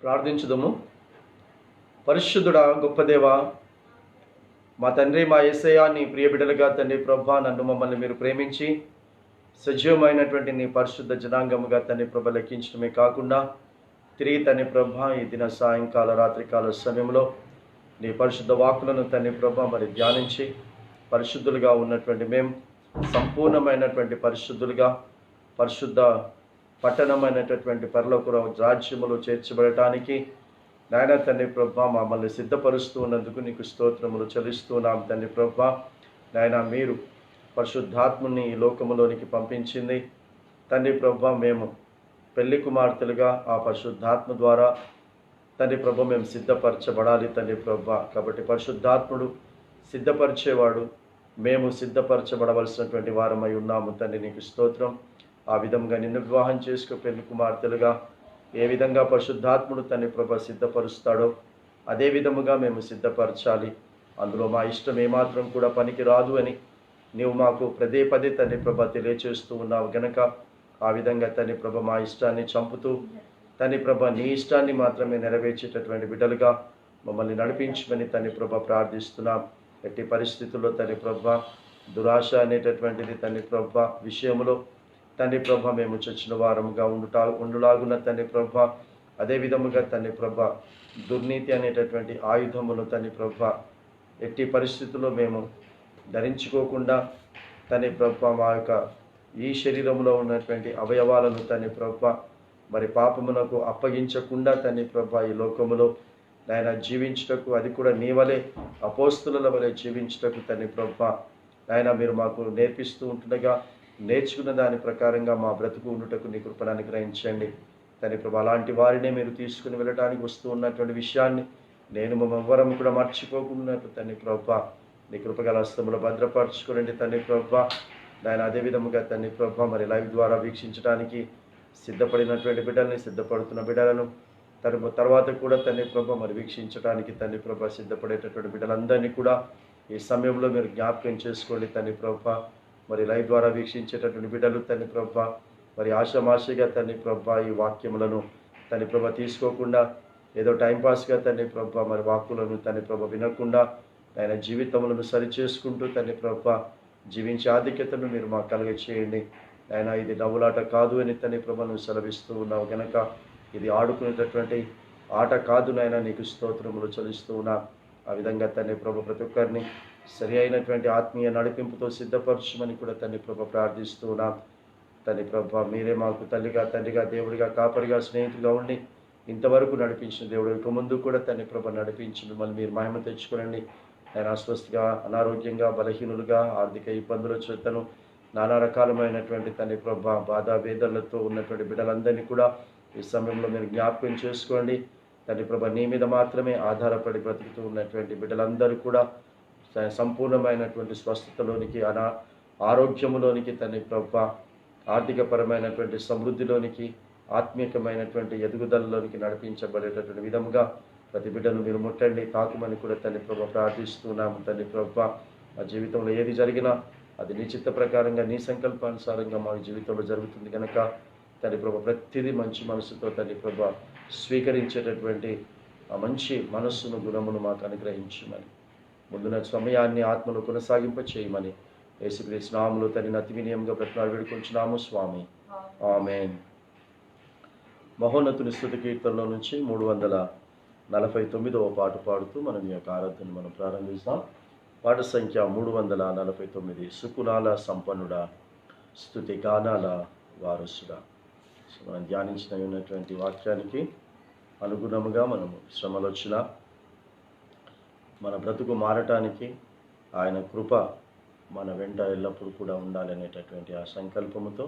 ప్రార్థించుదము. పరిశుద్ధుడా, గొప్ప దేవా, మా తండ్రి, మా యేసయ్య, నీ ప్రియ బిడ్డలుగా తండ్రి ప్రభా నన్ను మమ్మల్ని మీరు ప్రేమించి సజీవమైనటువంటి నీ పరిశుద్ధ జనాంగముగా తండ్రి ప్రభ లెక్కించడమే కాకుండా తిరిగి తండ్రి ప్రభా ఈ దిన సాయంకాల రాత్రికాల సమయంలో నీ పరిశుద్ధ వాక్కులను తండ్రి ప్రభ మరి ధ్యానించి పరిశుద్ధులుగా ఉన్నటువంటి మేము సంపూర్ణమైనటువంటి పరిశుద్ధులుగా పరిశుద్ధ పట్టణమైనటువంటి పరలోక రాజ్యములో చేర్చబడటానికి నాయన తండ్రి ప్రభా మమ్మల్ని సిద్ధపరుస్తూ ఉన్నందుకు నీకు స్తోత్రములు చెల్లిస్తున్నాం తండ్రి ప్రభా. నాయన మీరు పరిశుద్ధాత్మని ఈ లోకములోనికి పంపించింది తండ్రి ప్రభా. మేము పెళ్లి కుమార్తెలుగా ఆ పరిశుద్ధాత్మ ద్వారా తండ్రి ప్రభా మేము సిద్ధపరచబడాలి తండ్రి ప్రభా. కాబట్టి పరిశుద్ధాత్ముడు సిద్ధపరిచేవాడు, మేము సిద్ధపరచబడవలసినటువంటి వారమై ఉన్నాము తండ్రి. నీకు స్తోత్రం. ఆ విధంగా నిన్ను వివాహం చేసుకో పెళ్లి కుమార్తెలుగా ఏ విధంగా పరిశుద్ధాత్ముడు తండ్రి ప్రభ సిద్ధపరుస్తాడో అదే విధముగా మేము సిద్ధపరచాలి. అందులో మా ఇష్టం ఏమాత్రం కూడా పనికి రాదు అని నీవు మాకు పదే పదే తండ్రి ప్రభ తెలియచేస్తూ ఉన్నావు గనక ఆ విధంగా తండ్రి ప్రభ మా ఇష్టాన్ని చంపుతూ తండ్రి ప్రభ నీ ఇష్టాన్ని మాత్రమే నెరవేర్చేటటువంటి బిడ్డలుగా మమ్మల్ని నడిపించమని తండ్రి ప్రభ ప్రార్థిస్తున్నాం. ఎట్టి పరిస్థితుల్లో తండ్రి ప్రభ దురాశ అనేటటువంటిది తండ్రి ప్రభ విషయంలో తండ్రి ప్రభ మేము చచ్చిన వారముగా ఉండులాగున్న తండ్రి ప్రభ అదే విధముగా తండ్రి ప్రభ దుర్నీతి అనేటటువంటి ఆయుధమును తండ్రి ప్రభ ఎట్టి పరిస్థితుల్లో మేము ధరించుకోకుండా తండ్రి ప్రభ మా యొక్క ఈ శరీరంలో ఉన్నటువంటి అవయవాలను తండ్రి ప్రభ మరి పాపమునకు అప్పగించకుండా తండ్రి ప్రభ ఈ లోకములో నాయన జీవించుటకు, అది కూడా నీ వలె అపోస్తుల వలె జీవించుటకు తండ్రి ప్రభ నాయన మీరు మాకు నేర్పిస్తూ ఉంటుండగా నేర్చుకున్న దాని ప్రకారంగా మా బ్రతుకు ఉండుటకు నీ కృపను అనుగ్రహించండి తండ్రి ప్రభా. అలాంటి వారినే మీరు తీసుకుని వెళ్ళడానికి వస్తూ ఉన్నటువంటి విషయాన్ని నేను మమ్మెవ్వరం కూడా మర్చిపోకున్నట్టు తండ్రి ప్రభా నీ కృపగల హస్తములో భద్రపరచుకోండి తండ్రి ప్రభా. దాని అదే విధముగా తండ్రి ప్రభా మరి లైవ్ ద్వారా వీక్షించడానికి సిద్ధపడినటువంటి బిడ్డల్ని, సిద్ధపడుతున్న బిడ్డలను తర్వాత కూడా తండ్రి ప్రభా మరి వీక్షించడానికి తండ్రి ప్రభా సిద్ధపడేటటువంటి బిడ్డలందరినీ కూడా ఈ సమయంలో మీరు జ్ఞాపకం చేసుకోండి తండ్రి ప్రభా. మరి లైవ్ ద్వారా వీక్షించేటటువంటి బిడ్డలు తండ్రి ప్రభా మరి ఆషామాషిగా తండ్రి ప్రభా ఈ వాక్యములను తండ్రి ప్రభా తీసుకోకుండా ఏదో టైంపాస్గా తండ్రి ప్రభా మరి వాక్కులను తండ్రి ప్రభా వినకుండా ఆయన జీవితములను సరిచేసుకుంటూ తండ్రి ప్రభా జీవించే ఆధిక్యతను మీరు మాకు కలుగ చేయండి. ఆయన ఇది నవ్వులాట కాదు అని తండ్రి ప్రభా నువ్వు సెలవిస్తూ ఉన్నావు గనక ఇది ఆడుకునేటటువంటి ఆట కాదు నాయన, నీకు స్తోత్రములు చెల్లిస్తూ ఉన్నా. ఆ విధంగా తండ్రి ప్రభా ప్రతి ఒక్కరిని సరి అయినటువంటి ఆత్మీయ నడిపింపుతో సిద్ధపరచమని కూడా తండ్రి ప్రభ ప్రార్థిస్తూ ఉన్నాం. తండ్రి ప్రభ మీరే మాకు తల్లిగా, తండ్రిగా, దేవుడిగా, కాపరిగా, స్నేహితులుగా ఉండి ఇంతవరకు నడిపించిన దేవుడు ఇక ముందు కూడా తండ్రి ప్రభ నడిపించి మిమ్మల్ని మీరు మహిమ తెచ్చుకోనండి. ఆయన అస్వస్థగా, అనారోగ్యంగా, బలహీనులుగా, ఆర్థిక ఇబ్బందుల చేతను నానా రకాలమైనటువంటి తండ్రి ప్రభ బాధ వేదనలతో ఉన్నటువంటి బిడ్డలందరినీ కూడా ఈ సమయంలో మీరు జ్ఞాపకం చేసుకోండి తండ్రి ప్రభ. నీ మీద మాత్రమే ఆధారపడి బ్రతుకుతూ ఉన్నటువంటి బిడ్డలందరూ కూడా సంపూర్ణమైనటువంటి స్వస్థతలోనికి, ఆరోగ్యములోనికి తండ్రి ప్రభ ఆర్థికపరమైనటువంటి సమృద్ధిలోనికి, ఆత్మీయమైనటువంటి ఎదుగుదలలోనికి నడిపించబడేటటువంటి విధముగా ప్రతి బిడ్డను మీరు ముట్టండి, తాకుమని కూడా తండ్రి ప్రభ ప్రార్థిస్తున్నాము తండ్రి ప్రభ. మా జీవితంలో ఏది జరిగినా అది నీ చిత్త ప్రకారంగా, నీ సంకల్పానుసారంగా మా జీవితంలో జరుగుతుంది కనుక తండ్రి ప్రభ ప్రతిదీ మంచి మనసుతో తండ్రి ప్రభ స్వీకరించేటటువంటి ఆ మంచి మనస్సును, గుణమును మాకు అనుగ్రహించమని ముందున్న సమయాన్ని ఆత్మను కొనసాగింప చేయమని యేసుక్రీస్తు నామములో తండ్రి అతి వినయంగా బ్రతిమాలు వేడుకొంచున్నాము స్వామి, ఆమేన్. మహోన్నతుని స్తుతి కీర్తనలో నుంచి 349వ పాట పాడుతూ మనం ఈ యొక్క ఆరాధనను మనం ప్రారంభిస్తాం. పాట సంఖ్య 349. సుకులాల సంపన్నుడా, స్తుతి గానాల వారసుడా. మనం ధ్యానించిన ఉన్నటువంటి వాక్యానికి అనుగుణముగా మనము శ్రమలు వచ్చిన మన బ్రతుకు మారటానికి ఆయన కృప మన వెంట ఎల్లప్పుడూ కూడా ఉండాలనేటటువంటి ఆ సంకల్పముతో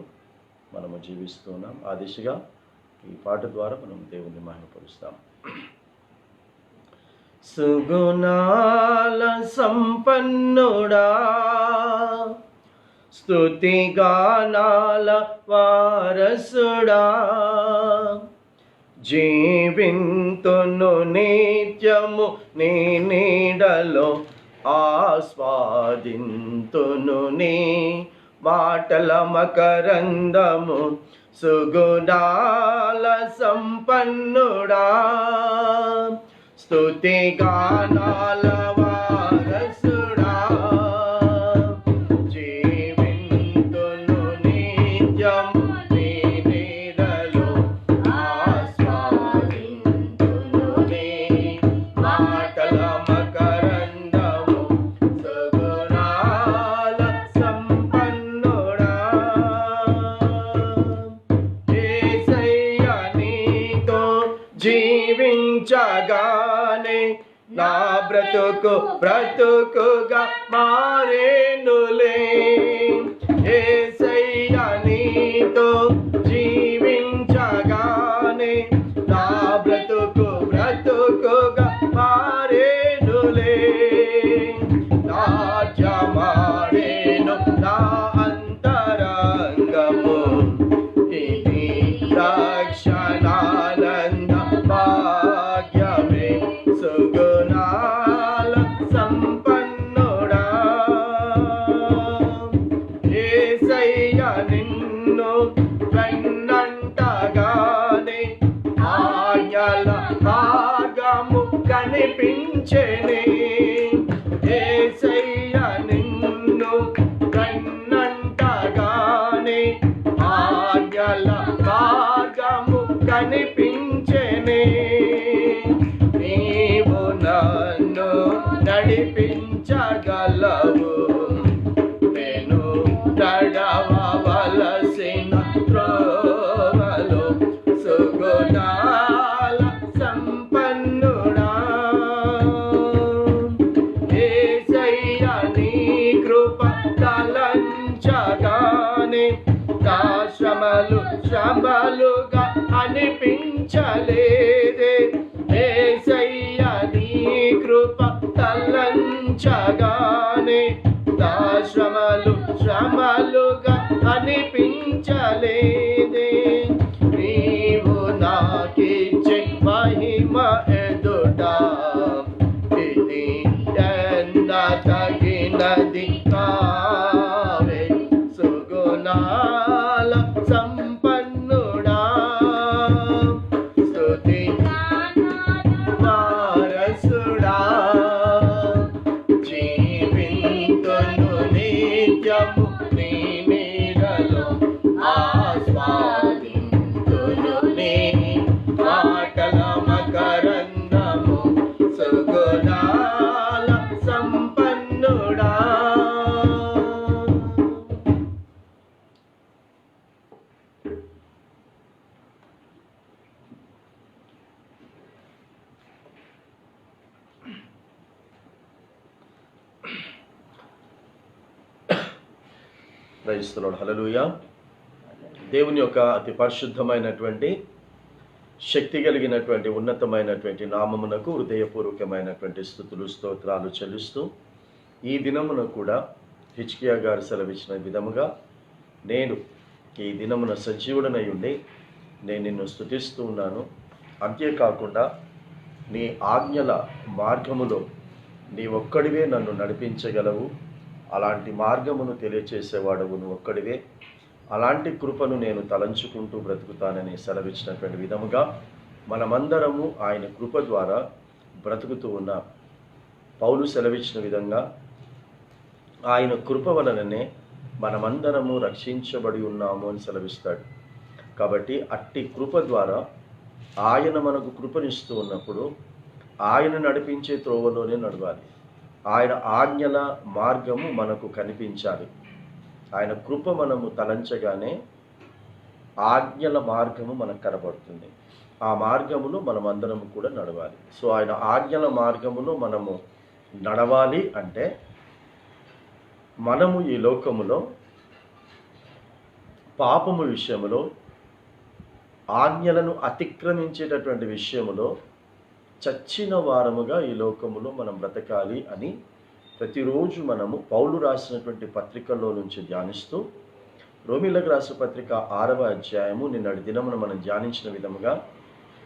మనము జీవిస్తున్నాం. ఆ దిశగా ఈ పాట ద్వారా మనం దేవుని మహిమపరుస్తాం. సుగుణాల సంపన్నుడా, స్తుతి గానాల వారసుడా, జీవింతును నిత్యము నీ నీడలో ఆస్వాదింతును నీ మాటల మకరందము సుగుణాల సంపన్నుడా, స్తుతి గానాల వారసుడా, జీవింతును నిత్యము నీ నీడలో, ఆస్వాదింతును నీ మాటల మకరందము. సుగుణాల సంపన్నుడా, యేసయ్య నీతో జీవించగానే నా బ్రతుకు బ్రతుకుగా మారేనులే. యేసయ్య నీతో జీవించగానే నా బ్రతుకు బ్రతుకుగా మారేనులే. నాట్యమాడేను నా అంతరంగము, ఇది రక్షణానంద భాగ్యమే. సుగుణాల సంపన్నుడా, యేసయ్య నిన్ను వెన్నంటగానే ఆజ్ఞల మార్గము కనిపించెనే. యేసయ్య నిన్ను వెన్నంటగానే ఆజ్ఞల మార్గము కనిపించెనే. నీవు నన్ను నడిపించగలవు, నేను నడవవలసిన త్రోవలో. సుగుణాల సంపన్నుడా, యేసయ్య నీ కృప తలంచగానే నా శ్రమలు శ్రమలుగా అనిపించలేదే. యేసయ్య నీ కృప తలంచగానే నా శ్రమలు శ్రమలుగా అనిపించలేదే. నీవు నాకిచ్చే మహిమ ఎదుట ఇది ఎంత తగినది కావే. సుగుణాల సంపన్నుడా, స్తుతి వారసుడా, జీవింతును నిత్యము నీ నీడలో, ఆస్వాదింతును నీ మాటల మకరందము. సుగుణాల సంపన్నుడా. Praise the Lord. హల్లెలూయా. దేవుని యొక్క అతి పరిశుద్ధమైనటువంటి శక్తి కలిగినటువంటి ఉన్నతమైనటువంటి నామమునకు హృదయపూర్వకమైనటువంటి స్తుతులు స్తోత్రాలు చెల్లిస్తూ, ఈ దినమున కూడా హిజ్కియా గారు సెలవిచ్చిన విధముగా నేను ఈ దినమున సజీవుడనై ఉండి నేను నిన్ను స్తుతిస్తూ ఉన్నాను. అంతేకాకుండా నీ ఆజ్ఞల మార్గములో నీ ఒక్కడివే నన్ను నడిపించగలవు, అలాంటి మార్గమును తెలియచేసేవాడవు నువ్వు ఒక్కడివే. అలాంటి కృపను నేను తలంచుకుంటూ బ్రతుకుతానని సెలవిచ్చినటువంటి విధముగా మనమందరము ఆయన కృప ద్వారా బ్రతుకుతూ ఉన్నాం. పౌలు సెలవిచ్చిన విధంగా ఆయన కృప వలననే మనమందరము రక్షించబడి ఉన్నాము అని సెలవిస్తాడు. కాబట్టి అట్టి కృప ద్వారా ఆయన మనకు కృపనిస్తూ ఉన్నప్పుడు ఆయన నడిపించే త్రోవలోనే నడవాలి. ఆయన ఆజ్ఞల మార్గము మనకు కనిపించాలి. ఆయన కృప మనము తలంచగానే ఆజ్ఞల మార్గము మనకు కనబడుతుంది. ఆ మార్గములో మనం అందరము కూడా నడవాలి. సో ఆయన ఆజ్ఞల మార్గములో మనము నడవాలి అంటే మనము ఈ లోకములో పాపము విషయములో, ఆజ్ఞలను అతిక్రమించేటటువంటి విషయములో చచ్చిన వారముగా ఈ లోకములో మనం బ్రతకాలి అని ప్రతిరోజు మనము పౌలు రాసినటువంటి పత్రికల్లో నుంచి ధ్యానిస్తూ, రోమీలకు రాసిన పత్రిక 6వ అధ్యాయము నిన్నటి దినమున మనం ధ్యానించిన విధముగా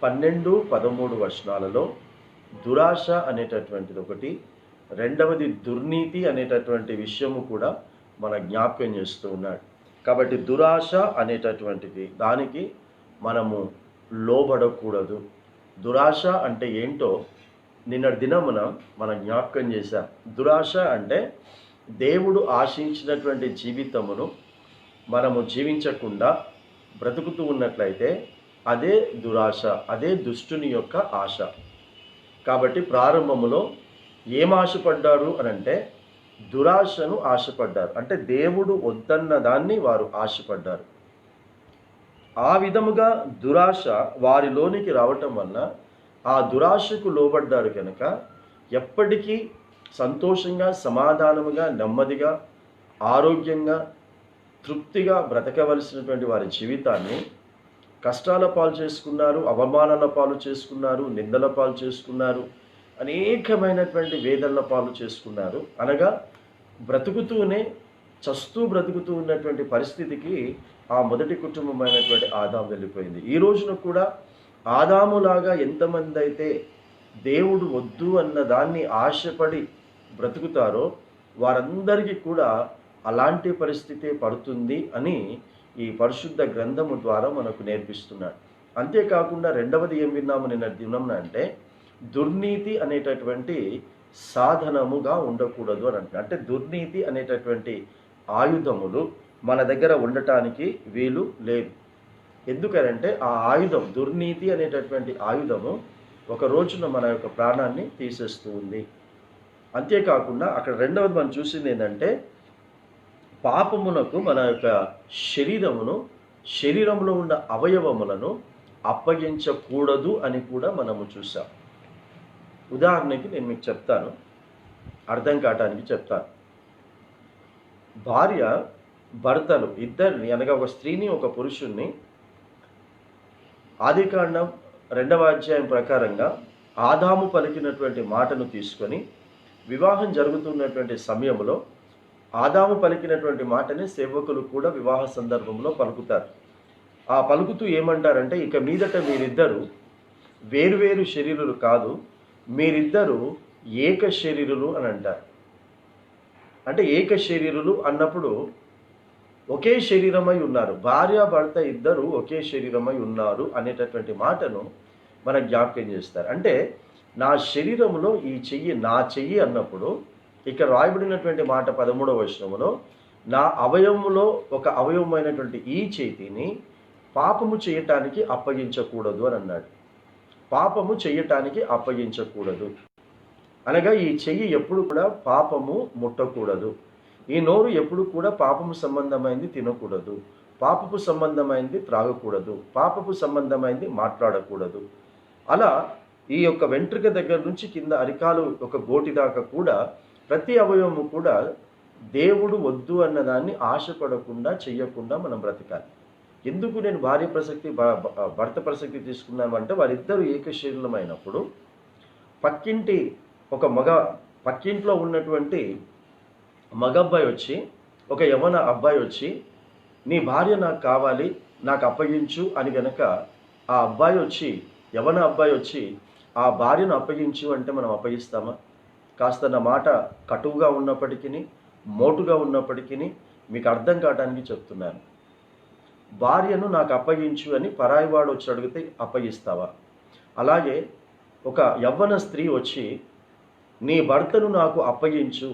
12-13 వచనాలలో దురాశ అనేటటువంటిది ఒకటి, రెండవది దుర్నీతి అనేటటువంటి విషయము కూడా మన జ్ఞాపకం చేస్తూ ఉన్నాడు. కాబట్టి దురాశ అనేటటువంటిది దానికి మనము లోబడకూడదు. దురాశ అంటే ఏంటో నిన్నటి దినమున మనం జ్ఞాపకం చేశాం. దురాశ అంటే దేవుడు ఆశించినటువంటి జీవితమును మనము జీవించకుండా బ్రతుకుతూ ఉన్నట్లయితే అదే దురాశ, అదే దుష్టుని యొక్క ఆశ. కాబట్టి ప్రారంభములో ఏం ఆశపడ్డారు అని అంటే దురాశను ఆశపడ్డారు. అంటే దేవుడు వద్దన్న దాన్ని వారు ఆశపడ్డారు. ఆ విధముగా దురాశ వారిలోనికి రావటం వల్ల ఆ దురాశకు లోబడ్డారు కనుక ఎప్పటికీ సంతోషంగా, సమాధానముగా, నెమ్మదిగా, ఆరోగ్యంగా, తృప్తిగా బ్రతకవలసినటువంటి వారి జీవితాన్ని కష్టాల పాలు చేసుకున్నారు, అవమానాల పాలు చేసుకున్నారు, నిందల పాలు చేసుకున్నారు, అనేకమైనటువంటి వేదనల పాలు చేసుకున్నారు. అనగా బ్రతుకుతూనే బ్రతుకుతూ ఉన్నటువంటి పరిస్థితికి ఆ మొదటి కుటుంబమైనటువంటి ఆదాము వెళ్ళిపోయింది. ఈ రోజున కూడా ఆదాములాగా ఎంతమంది అయితే దేవుడు వద్దు అన్న దాన్ని ఆశపడి బ్రతుకుతారో వారందరికీ కూడా అలాంటి పరిస్థితే పడుతుంది అని ఈ పరిశుద్ధ గ్రంథము ద్వారా మనకు నేర్పిస్తున్నాడు. అంతేకాకుండా రెండవది ఏం విన్నాము నిన్న దినం అంటే దుర్నీతి అనేటటువంటి సాధనముగా ఉండకూడదు అని అంటున్నాడు. అంటే దుర్నీతి అనేటటువంటి ఆయుధములు మన దగ్గర ఉండటానికి వీలు లేదు. ఎందుకనంటే ఆ ఆయుధం, దుర్నీతి అనేటటువంటి ఆయుధము ఒక రోజున మన యొక్క ప్రాణాన్ని తీసేస్తూ ఉంది. అంతేకాకుండా అక్కడ రెండవది మనం చూసింది ఏంటంటే పాపమునకు మన యొక్క శరీరంలో ఉన్న అవయవములను అప్పగించకూడదు అని కూడా మనము చూసాం. ఉదాహరణకి నేను మీకు చెప్తాను, అర్థం కావటానికి చెప్తాను. భార్య భర్తలు ఇద్దరిని, అనగా ఒక స్త్రీని ఒక పురుషుణ్ణి ఆదికాండం 2వ అధ్యాయం ప్రకారంగా ఆదాము పలికినటువంటి మాటను తీసుకొని వివాహం జరుగుతున్నటువంటి సమయంలో ఆదాము పలికినటువంటి మాటని సేవకులు కూడా వివాహ సందర్భంలో పలుకుతారు. ఆ పలుకుతూ ఏమంటారంటే ఇక మీదట మీరిద్దరు వేరువేరు శరీరులు కాదు, మీరిద్దరు ఏక శరీరులు అని అంటారు. అంటే ఏక శరీరులు అన్నప్పుడు ఒకే శరీరమై ఉన్నారు, భార్య భర్త ఇద్దరు ఒకే శరీరమై ఉన్నారు అనేటటువంటి మాటను మన జ్ఞాపకం చేస్తారు. అంటే నా శరీరంలో ఈ చెయ్యి నా చెయ్యి అన్నప్పుడు ఇక్కడ రాయబడినటువంటి మాట 13వ వచనములో నా అవయవములో ఒక అవయవమైనటువంటి ఈ చేతిని పాపము చేయటానికి అప్పగించకూడదు అని అన్నాడు. పాపము చేయటానికి అప్పగించకూడదు అనగా ఈ చెయ్యి ఎప్పుడు కూడా పాపము ముట్టకూడదు, ఈ నోరు ఎప్పుడు కూడా పాపము సంబంధమైంది తినకూడదు, పాపపు సంబంధమైంది త్రాగకూడదు, పాపపు సంబంధమైంది మాట్లాడకూడదు. అలా ఈ యొక్క వెంట్రుక దగ్గర నుంచి కింద అరికాలు ఒక గోటి దాకా కూడా ప్రతి అవయవము కూడా దేవుడు వద్దు అన్నదాన్ని ఆశపడకుండా చెయ్యకుండా మనం బ్రతకాలి. ఎందుకు నేను భార్య ప్రసక్తి భర్త ప్రసక్తి తీసుకున్నాను అంటే వారిద్దరూ ఏకశరీరమైనప్పుడు పక్కింట్లో ఉన్నటువంటి మగబ్బాయి వచ్చి ఒక యవన అబ్బాయి వచ్చి నీ భార్య నాకు కావాలి, నాకు అప్పగించు అని గనక ఆ అబ్బాయి వచ్చి యవన అబ్బాయి వచ్చి ఆ భార్యను అప్పగించు అంటే మనం అప్పగిస్తామా? కాస్త నా మాట కటువుగా ఉన్నప్పటికీ మోటుగా ఉన్నప్పటికీ మీకు అర్థం కావడానికి చెప్తున్నాను. భార్యను నాకు అప్పగించు అని పరాయివాడు వచ్చి అడిగితే అప్పగిస్తావా? అలాగే ఒక యవ్వన స్త్రీ వచ్చి నీ భర్తను నాకు అప్పగించు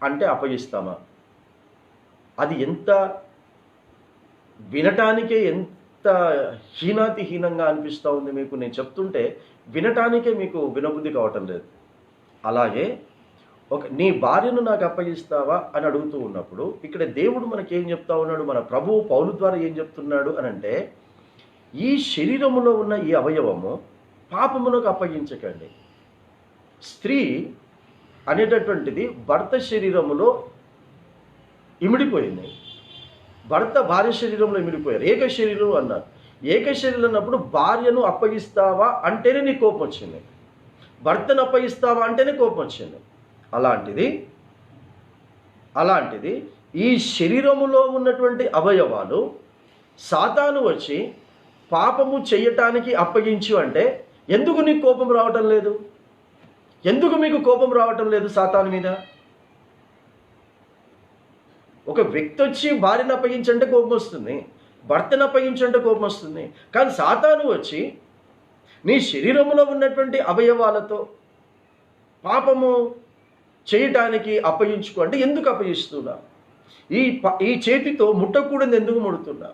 అంటే అప్పగిస్తామా? అది వినటానికే ఎంత హీనాతిహీనంగా అనిపిస్తూ ఉంది మీకు. నేను చెప్తుంటే వినటానికే మీకు వినబుద్ధి కావటం లేదు. అలాగే నీ భార్యను నాకు అప్పగిస్తావా అని అడుగుతూ ఉన్నప్పుడు ఇక్కడ దేవుడు మనకేం చెప్తా ఉన్నాడు, మన ప్రభువు పౌలు ద్వారా ఏం చెప్తున్నాడు అని అంటే ఈ శరీరములో ఉన్న ఈ అవయవము పాపమునకు అప్పగించకండి. స్త్రీ అనేటటువంటిది భర్త శరీరములో ఇమిడిపోయింది, భర్త భార్య శరీరంలో ఇమిడిపోయారు, ఏక శరీరం అన్నారు. ఏక శరీరం అన్నప్పుడు భార్యను అప్పగిస్తావా అంటేనే నీ కోపం వచ్చింది, భర్తను అప్పగిస్తావా అంటేనే కోపం వచ్చింది. అలాంటిది ఈ శరీరములో ఉన్నటువంటి అవయవాలు సాతాను వచ్చి పాపము చెయ్యటానికి అప్పగించు అంటే ఎందుకు నీకు కోపం రావటం లేదు? ఎందుకు మీకు కోపం రావటం లేదు సాతాను మీద? ఒక వ్యక్తి వచ్చి భార్యను అప్పగించంటే కోపం వస్తుంది, భర్తను అప్పగించంటే కోపం వస్తుంది. కానీ సాతాను వచ్చి నీ శరీరంలో ఉన్నటువంటి అవయవాలతో పాపము చేయటానికి అప్పగించుకో అంటే ఎందుకు అప్పగిస్తున్నా? ఈ చేతితో ముట్టకూడదు ఎందుకు ముడుతున్నా?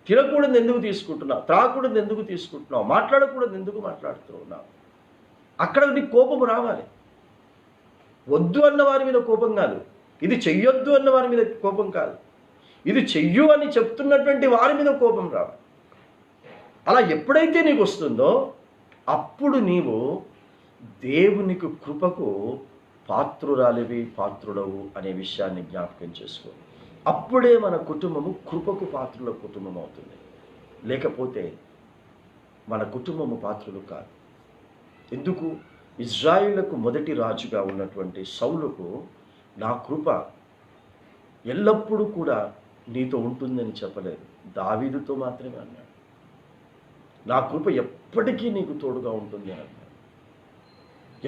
తినకూడదు ఎందుకు తీసుకుంటున్నావు? త్రాగకూడదు ఎందుకు తీసుకుంటున్నావు? మాట్లాడకూడదు ఎందుకు మాట్లాడుతున్నావు? అక్కడ నీకు కోపం రావాలి. వద్దు అన్న వారి మీద కోపం కాదు, ఇది చెయ్యొద్దు అన్న వారి మీద కోపం కాదు, ఇది చెయ్యు అని చెప్తున్నటువంటి వారి మీద కోపం రావాలి. అలా ఎప్పుడైతే నీకు వస్తుందో అప్పుడు నీవు దేవునికి కృపకు పాత్రురాలివి, పాత్రుడవు అనే విషయాన్ని జ్ఞాపకం చేసుకో. అప్పుడే మన కుటుంబము కృపకు పాత్రుల కుటుంబం అవుతుంది. లేకపోతే మన కుటుంబము పాత్రులు కాదు. ఎందుకు? ఇజ్రాయిలకు మొదటి రాజుగా ఉన్నటువంటి సౌలుకు నా కృప ఎల్లప్పుడూ కూడా నీతో ఉంటుందని చెప్పలేదు, దావీదుతో మాత్రమే అన్నాడు. నా కృప ఎప్పటికీ నీకు తోడుగా ఉంటుంది అని అన్నాడు.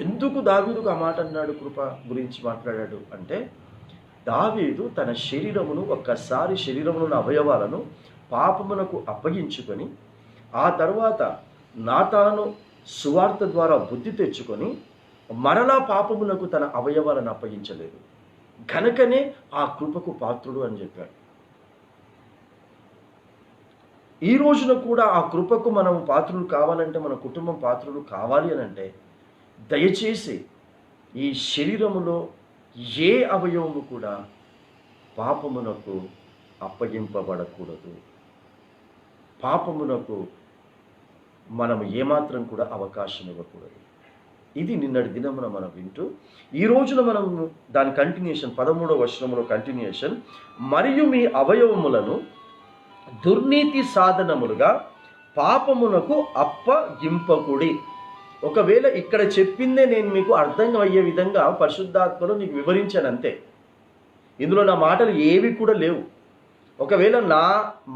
ఎందుకు దావీదుకు ఆ మాట అన్నాడు? కృప గురించి మాట్లాడాడు అంటే, దావీదు తన శరీరమును ఒక్కసారి శరీరములోని అవయవాలను పాపమునకు అప్పగించుకొని ఆ తర్వాత నాతాను సువార్త ద్వారా బుద్ధి తెచ్చుకొని మరలా పాపమునకు తన అవయవాలను అప్పగించలేదు. గనకనే ఆ కృపకు పాత్రుడు అని చెప్పాడు. ఈ రోజున కూడా ఆ కృపకు మనం పాత్రులు కావాలంటే, మన కుటుంబం పాత్రులు కావాలి అని అంటే, దయచేసి ఈ శరీరములో ఏ అవయవము కూడా పాపమునకు అప్పగింపబడకూడదు. పాపమునకు మనం ఏమాత్రం కూడా అవకాశం ఇవ్వకూడదు. ఇది నిన్నటి దినమున మనం వింటూ, ఈ రోజున మనం దాని కంటిన్యూషన్ 13వ వచనములో కంటిన్యూషన్, మరియు మీ అవయవములను దుర్నీతి సాధనములుగా పాపమునకు అప్పగింపకుడి. ఒకవేళ ఇక్కడ చెప్పిందే నేను మీకు అర్థం అయ్యే విధంగా పరిశుద్ధాత్మలో నీకు వివరించాను అంతే. ఇందులో నా మాటలు ఏవి కూడా లేవు. ఒకవేళ నా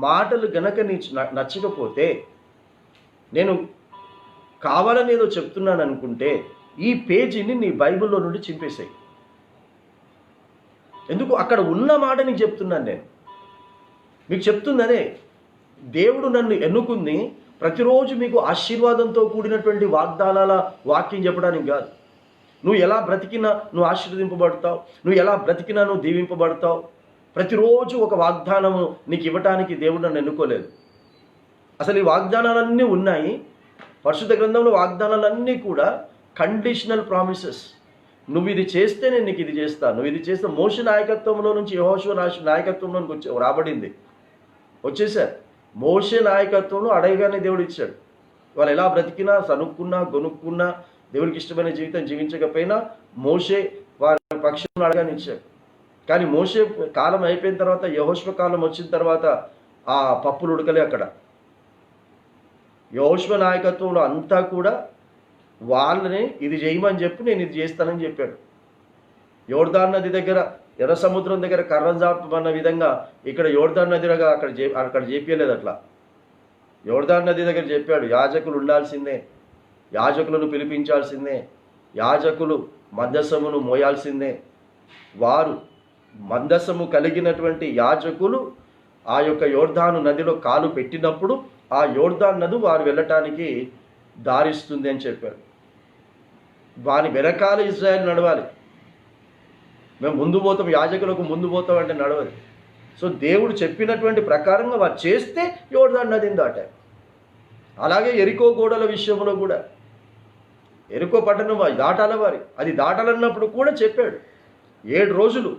మాటలు గనక నచ్చకపోతే, నేను కావాలని ఏదో చెప్తున్నాను అనుకుంటే, ఈ పేజీని నీ బైబిల్లో నుండి చింపేసాయి. ఎందుకు? అక్కడ ఉన్న మాట నీకు చెప్తున్నాను. నేను మీకు చెప్తుంది అదే. దేవుడు నన్ను ఎన్నుకుంది ప్రతిరోజు మీకు ఆశీర్వాదంతో కూడినటువంటి వాగ్దానాల వాక్యం చెప్పడానికి కాదు. నువ్వు ఎలా బ్రతికినా నువ్వు ఆశీర్వదింపబడతావు, నువ్వు ఎలా బ్రతికినా నువ్వు దీవింపబడతావు. ప్రతిరోజు ఒక వాగ్దానము నీకు ఇవ్వటానికి దేవుడు నన్ను ఎన్నుకోలేదు. అసలు ఈ వాగ్దానాలన్నీ ఉన్నాయి. పరిశుద్ధ గ్రంథంలో వాగ్దానాలన్నీ కూడా కండిషనల్ ప్రామిసెస్. నువ్వు ఇది చేస్తే నేను నీకు ఇది చేస్తాను, నువ్వు ఇది చేస్తే. మోషే నాయకత్వంలో నుంచి యెహోషువ నాయకత్వంలోనికి రాబడింది, వచ్చేసారు. మోషే నాయకత్వంలో అడగగానే దేవుడు ఇచ్చాడు. వాళ్ళు ఎలా బ్రతికినా, సనుక్కున్నా, గొనుక్కున్నా, దేవుడికి ఇష్టమైన జీవితం జీవించకపోయినా మోషే వారి పక్షంలో అడగానే ఇచ్చాడు. కానీ మోషే కాలం అయిపోయిన తర్వాత, యెహోషువ కాలం వచ్చిన తర్వాత ఆ పప్పులు ఉడకలే అక్కడ. యెహోషువ నాయకత్వంలో అంతా కూడా వాళ్ళని ఇది చేయమని చెప్పి నేను ఇది చేస్తానని చెప్పాడు. యోర్దాన్ నది దగ్గర, ఎర్ర సముద్రం దగ్గర కర్రం చాపమన్న విధంగా ఇక్కడ యోర్దాన్ నది దగ్గర అక్కడ చేపియలేదు. అట్లా యోర్దాన్ నది దగ్గర చెప్పాడు, యాజకులు ఉండాల్సిందే, యాజకులను పిలిపించాల్సిందే, యాజకులు మందసమును మోయాల్సిందే. వారు మందసము కలిగినటువంటి యాజకులు ఆ యొక్క యోర్దాను నదిలో కాలు పెట్టినప్పుడు ఆ యోర్దాన్ నది వారు వెళ్ళటానికి దారిస్తుంది అని చెప్పాడు. వాని వెనకాల ఇజ్రాయెల్ నడవాలి. మేము ముందు పోతాం, యాజకులకు ముందు పోతాం అంటే నడవదు. సో దేవుడు చెప్పినటువంటి ప్రకారంగా వారు చేస్తే యోర్దాను నదిని దాటారు. అలాగే ఎరికో గోడల విషయంలో కూడా, ఎరికో పట్టణం దాటాల వారి, అది దాటాలన్నప్పుడు కూడా చెప్పాడు 7 రోజులు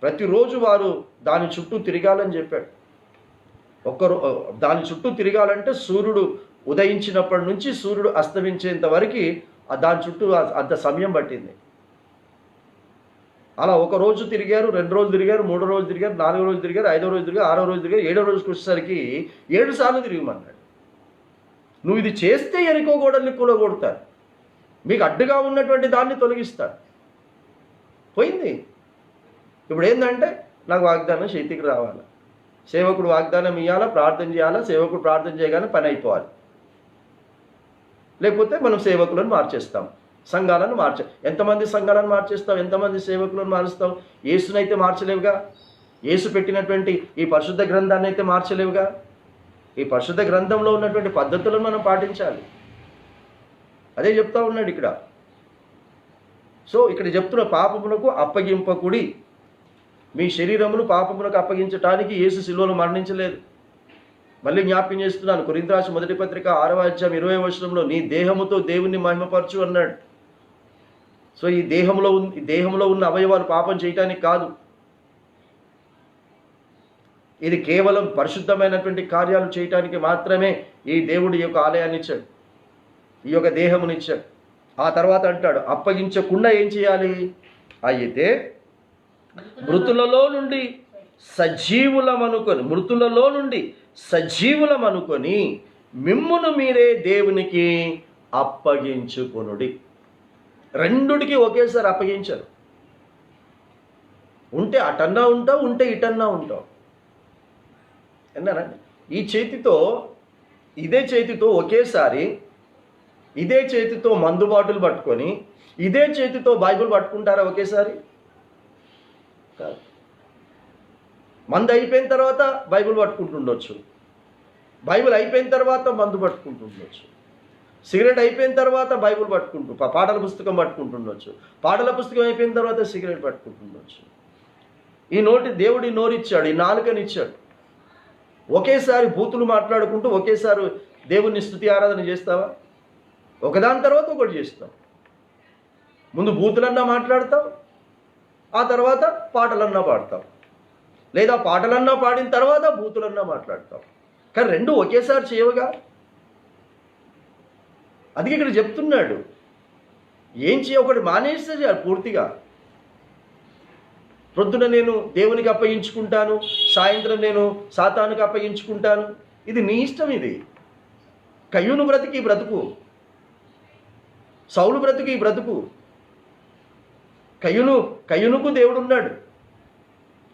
ప్రతిరోజు వారు దాని చుట్టూ తిరగాలని చెప్పాడు. దాని చుట్టూ తిరగాలంటే సూర్యుడు ఉదయించినప్పటి నుంచి సూర్యుడు అస్తమించేంత వరకు దాని చుట్టూ అంత సమయం పట్టింది. అలా 1 రోజు తిరిగారు, 2 రోజులు తిరిగారు, 3 రోజులు తిరిగారు, 4 రోజులు తిరిగారు, 5వ రోజు తిరిగారు, 6వ రోజు తిరిగారు, 7వ రోజుకి వచ్చేసరికి 7 సార్లు తిరిగమన్నాడు. నువ్వు ఇది చేస్తే ఎరికో గోడల్ని కూలగొడతారు, మీకు అడ్డుగా ఉన్నటువంటి దాన్ని తొలగిస్తారు. పోయింది. ఇప్పుడు ఏంటంటే నాకు వాగ్దానం చేతికి రావాలి, సేవకుడు వాగ్దానం ఇవ్వాలా, ప్రార్థన చేయాలా, సేవకుడు ప్రార్థన చేయగానే పని అయిపోవాలి. లేకపోతే మనం సేవకులను మార్చేస్తాం, సంఘాలను ఎంతమంది సంఘాలను మార్చేస్తావు, ఎంతమంది సేవకులను మారుస్తావు? యేసునైతే మార్చలేవుగా. యేసు పెట్టినటువంటి ఈ పరిశుద్ధ గ్రంథాన్ని అయితే మార్చలేవుగా. ఈ పరిశుద్ధ గ్రంథంలో ఉన్నటువంటి పద్ధతులను మనం పాటించాలి. అదే చెప్తా ఉన్నాడు ఇక్కడ. సో ఇక్కడ చెప్తున్న పాపమునకు అప్పగింపకుడి. మీ శరీరమును పాపమునకు అప్పగించటానికి యేసు శిలువలో మరణించలేదు. మళ్ళీ జ్ఞాపకం చేస్తున్నాను, కొరింథీ రాసిన మొదటి పత్రిక 6వ అధ్యాయం 20వ వచనంలో నీ దేహముతో దేవుణ్ణి మహిమపరచు అన్నాడు. సో ఈ దేహంలో ఉన్న అవయవాలు పాపం చేయటానికి కాదు. ఇది కేవలం పరిశుద్ధమైనటువంటి కార్యాలు చేయటానికి మాత్రమే ఈ దేవుడి యొక్క ఆలయాన్ని ఇచ్చాడు, ఈ యొక్క దేహమునిచ్చాడు. ఆ తర్వాత అంటాడు అప్పగించకుండా ఏం చేయాలి? అయితే మృతులలో నుండి సజీవులమనుకొని మిమ్మును మీరే దేవునికి అప్పగించుకొనుడి. రెండుడికి ఒకేసారి అప్పగించారు. ఉంటే అటన్నా ఉంటావు, ఉంటే ఇటన్నా ఉంటావు. అన్నారండి. ఇదే చేతితో ఒకేసారి ఇదే చేతితో మందు బాటిల్ పట్టుకొని ఇదే చేతితో బైబిల్ పట్టుకుంటారా ఒకేసారి? కాదు. మందు అయిపోయిన తర్వాత బైబిల్ పట్టుకుంటుండొచ్చు, బైబిల్ అయిపోయిన తర్వాత మందు పట్టుకుంటుండొచ్చు, సిగరెట్ అయిపోయిన తర్వాత బైబిల్ పాటల పుస్తకం పట్టుకుంటుండొచ్చు, పాటల పుస్తకం అయిపోయిన తర్వాత సిగరెట్ పట్టుకుంటుండొచ్చు. దేవుడి నోరిచ్చాడు, ఈ నాలుకనిచ్చాడు. ఒకేసారి బూతులు మాట్లాడుకుంటూ ఒకేసారి దేవుణ్ణి స్తుతి ఆరాధన చేస్తావా? ఒకదాని తర్వాత ఒకటి చేస్తాం. ముందు బూతులన్నా మాట్లాడతావు, ఆ తర్వాత పాటలన్నా పాడతావు, లేదా పాటలన్నా పాడిన తర్వాత బూతులన్నా మాట్లాడతావు. కానీ రెండు ఒకేసారి చేయవుగా. అది ఇక్కడ చెప్తున్నాడు. ఒకటి మానేస్తే చేయాలి పూర్తిగా. ప్రొద్దున నేను దేవునికి అప్పగించుకుంటాను, సాయంత్రం నేను సాతానుకి అప్పగించుకుంటాను. ఇది నీ ఇష్టం. ఇది కయ్యూను బ్రతికి బ్రతుకు, సౌలు బ్రతికి బ్రతుకు. కయ్యూనుకు దేవుడు ఉన్నాడు,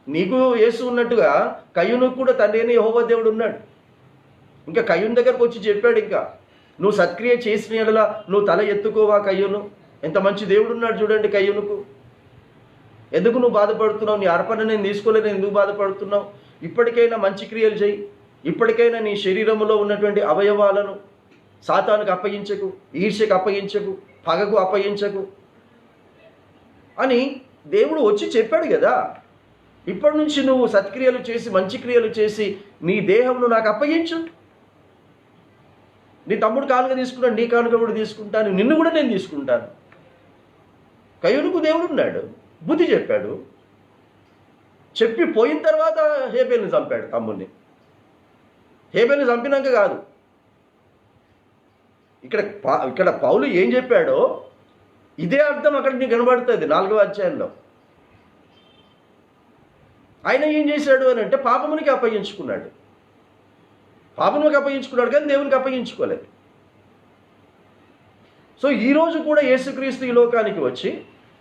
నీకు యేసు ఉన్నట్టుగా కయ్యూనుకు కూడా తండ్రి అయిన యెహోవా దేవుడు ఉన్నాడు. ఇంకా కయ్యూను దగ్గరకు వచ్చి చెప్పాడు, ఇంకా నువ్వు సత్క్రియ చేసిన యెడల నువ్వు తల ఎత్తుకోవా కయ్యూను. ఎంత మంచి దేవుడు ఉన్నాడు చూడండి కయ్యూనుకు. ఎందుకు నువ్వు బాధపడుతున్నావు? నీ అర్పణ నేను తీసుకోలేను, ఎందుకు బాధపడుతున్నావు? ఇప్పటికైనా మంచి క్రియలు చేయి. ఇప్పటికైనా నీ శరీరంలో ఉన్నటువంటి అవయవాలను సాతానుకు అప్పగించకు, ఈర్ష్యకు అప్పగించకు, పగకు అప్పగించకు అని దేవుడు వచ్చి చెప్పాడు కదా. ఇప్పటి నుంచి నువ్వు సత్క్రియలు చేసి మంచి క్రియలు చేసి నీ దేహంను నాకు అప్పగించు. నీ తమ్ముడు కానుక తీసుకున్నాడు, నీ కానుక కూడా తీసుకుంటాను, నిన్ను కూడా నేను తీసుకుంటాను. కయ్యూనుకు దేవుడు ఉన్నాడు, బుద్ధి చెప్పాడు. చెప్పి పోయిన తర్వాత హేబేల్ని చంపాడు తమ్ముడిని. హేబేల్ని చంపినాక కాదు, ఇక్కడ పౌలు ఏం చెప్పాడో ఇదే అర్థం అక్కడ నీకు కనబడుతుంది 4వ అధ్యాయంలో. ఆయన ఏం చేశాడు అని అంటే పాపమునికి అప్పగించుకున్నాడు కానీ దేవునికి అప్పగించుకోలేదు. సో ఈరోజు కూడా యేసుక్రీస్తు ఈ లోకానికి వచ్చి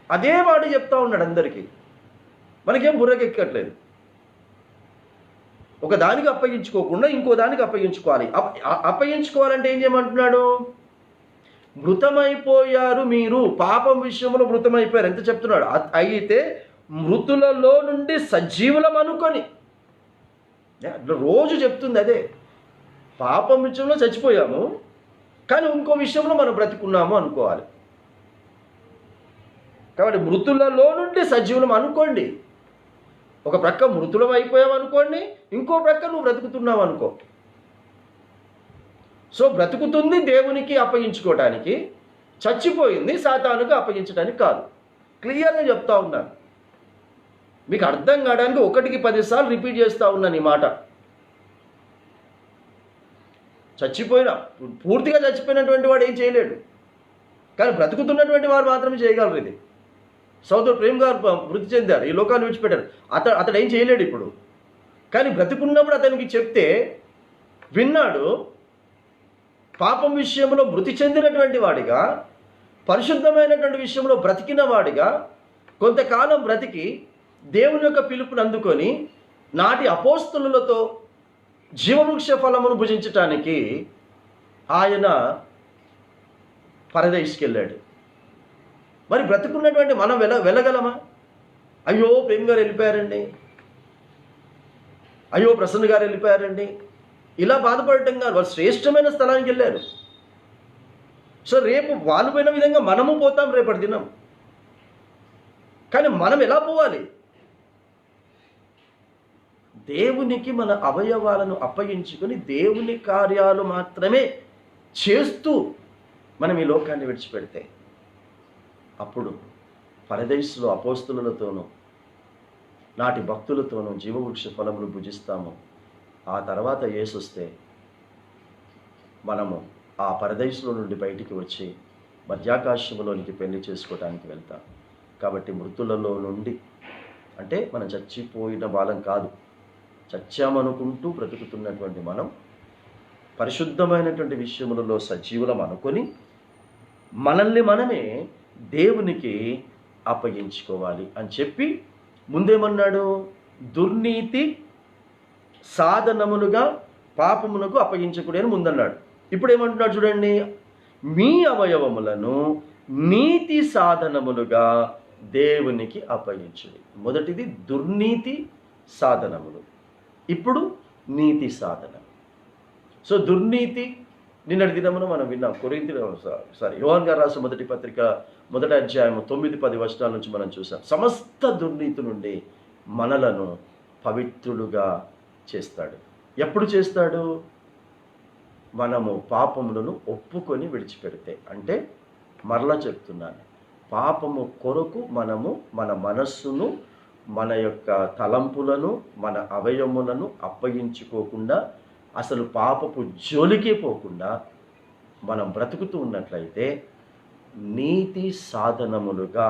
అదే మాట చెప్తా ఉన్నాడు అందరికీ. మనకేం బుర్రకెక్కట్లేదు. ఒక దానికి అప్పగించుకోకుండా ఇంకో దానికి అప్పగించుకోవాలి. అప్పగించుకోవాలంటే ఏం చేయమంటున్నాడు? మృతమైపోయారు మీరు, పాపం విషయంలో మృతమైపోయారు. ఎంత చెప్తున్నాడు? అయితే మృతులలో నుండి సజీవులం అనుకొని, రోజు చెప్తుంది అదే. పాపం విషయంలో చచ్చిపోయాము, కానీ ఇంకో విషయంలో మనం బ్రతికున్నాము అనుకోవాలి. కాబట్టి మృతులలో నుండి సజీవులం అనుకోండి. ఒక ప్రక్క మృతులం అయిపోయావు అనుకోండి, ఇంకో ప్రక్క నువ్వు బ్రతుకుతున్నావు అనుకో. సో బ్రతుకుతుంది దేవునికి అప్పగించుకోవటానికి, చచ్చిపోయింది సాతానుకు అప్పగించడానికి కాదు. క్లియర్గా చెప్తా ఉన్నాను, మీకు అర్థం కావడానికి 1కి 10 సార్లు రిపీట్ చేస్తూ ఉన్నాను ఈ మాట. పూర్తిగా చచ్చిపోయినటువంటి వాడు ఏం చేయలేడు, కానీ బ్రతుకుతున్నటువంటి వారు మాత్రమే చేయగలరు. ఇది సోదరుడు ప్రేమ్ గారు మృతి చెందారు, ఈ లోకాన్ని విడిచిపెట్టారు. అతడు ఏం చేయలేడు ఇప్పుడు, కానీ బ్రతుకున్నప్పుడు అతనికి చెప్తే విన్నాడు. పాపం విషయంలో మృతి చెందినటువంటి వాడిగా, పరిశుద్ధమైనటువంటి విషయంలో బ్రతికిన వాడిగా, కొంతకాలం బ్రతికి దేవుని యొక్క పిలుపుని అందుకొని నాటి అపోస్తలులతో జీవవృక్ష ఫలమును భుజించటానికి ఆయన పరదేశికి వెళ్ళాడు. మరి బ్రతుకున్నటువంటి మనం వెళ్ళగలమా? అయ్యో ప్రేమ్ గారు వెళ్ళిపోయారండి, అయ్యో ప్రసన్న గారు వెళ్ళిపోయారండి, ఇలా బాధపడటం కాదు. వాళ్ళు శ్రేష్టమైన స్థలానికి వెళ్ళారు. సో రేపు వాళ్ళు పోయిన విధంగా మనము పోతాం రేపటి దినం. కానీ మనం ఎలా పోవాలి? దేవునికి మన అవయవాలను అప్పగించుకొని దేవుని కార్యాలు మాత్రమే చేస్తూ మనం ఈ లోకాన్ని విడిచిపెడితే అప్పుడు పరదేశంలో అపోస్తులతోనూ నాటి భక్తులతోనూ జీవవృక్ష ఫలములు భుజిస్తాము. ఆ తర్వాత యేసొస్తే మనము ఆ పరదేశంలో నుండి బయటికి వచ్చి మధ్యాకాశంలోనికి పెళ్లి చేసుకోవడానికి వెళ్తాం. కాబట్టి మృతులలో నుండి అంటే మనం చచ్చిపోయిన వాళ్ళం కాదు, చచ్చామనుకుంటూ బ్రతుకుతున్నటువంటి మనం పరిశుద్ధమైనటువంటి విషయములలో సజీవులం అనుకొని మనల్ని మనమే దేవునికి అప్పగించుకోవాలి అని చెప్పి ముందేమన్నాడు? దుర్నీతి సాధనములుగా పాపమునకు అప్పగించకూడదు అని ముందన్నాడు. ఇప్పుడు ఏమంటున్నాడు చూడండి, మీ అవయవములను నీతి సాధనములుగా దేవునికి అప్పగించుడి. మొదటిది దుర్నీతి సాధనములు, ఇప్పుడు నీతి సాధన. సో దుర్నీతి నిన్నటి దినమున మనం విన్నాం. యోహాను గారు రాసిన మొదటి పత్రిక 1వ అధ్యాయము 9-10 వచనాల నుంచి మనం చూసాం. సమస్త దుర్నీతి నుండి మనలను పవిత్రులుగా చేస్తాడు. ఎప్పుడు చేస్తాడు? మనము పాపములను ఒప్పుకొని విడిచిపెడితే. అంటే మరలా చెప్తున్నాను, పాపము కొరకు మనము మన మనస్సును, మన యొక్క తలంపులను, మన అవయములను అప్పగించుకోకుండా, అసలు పాపపు జోలికే పోకుండా మనం బ్రతుకుతూ ఉన్నట్లయితే నీతి సాధనములుగా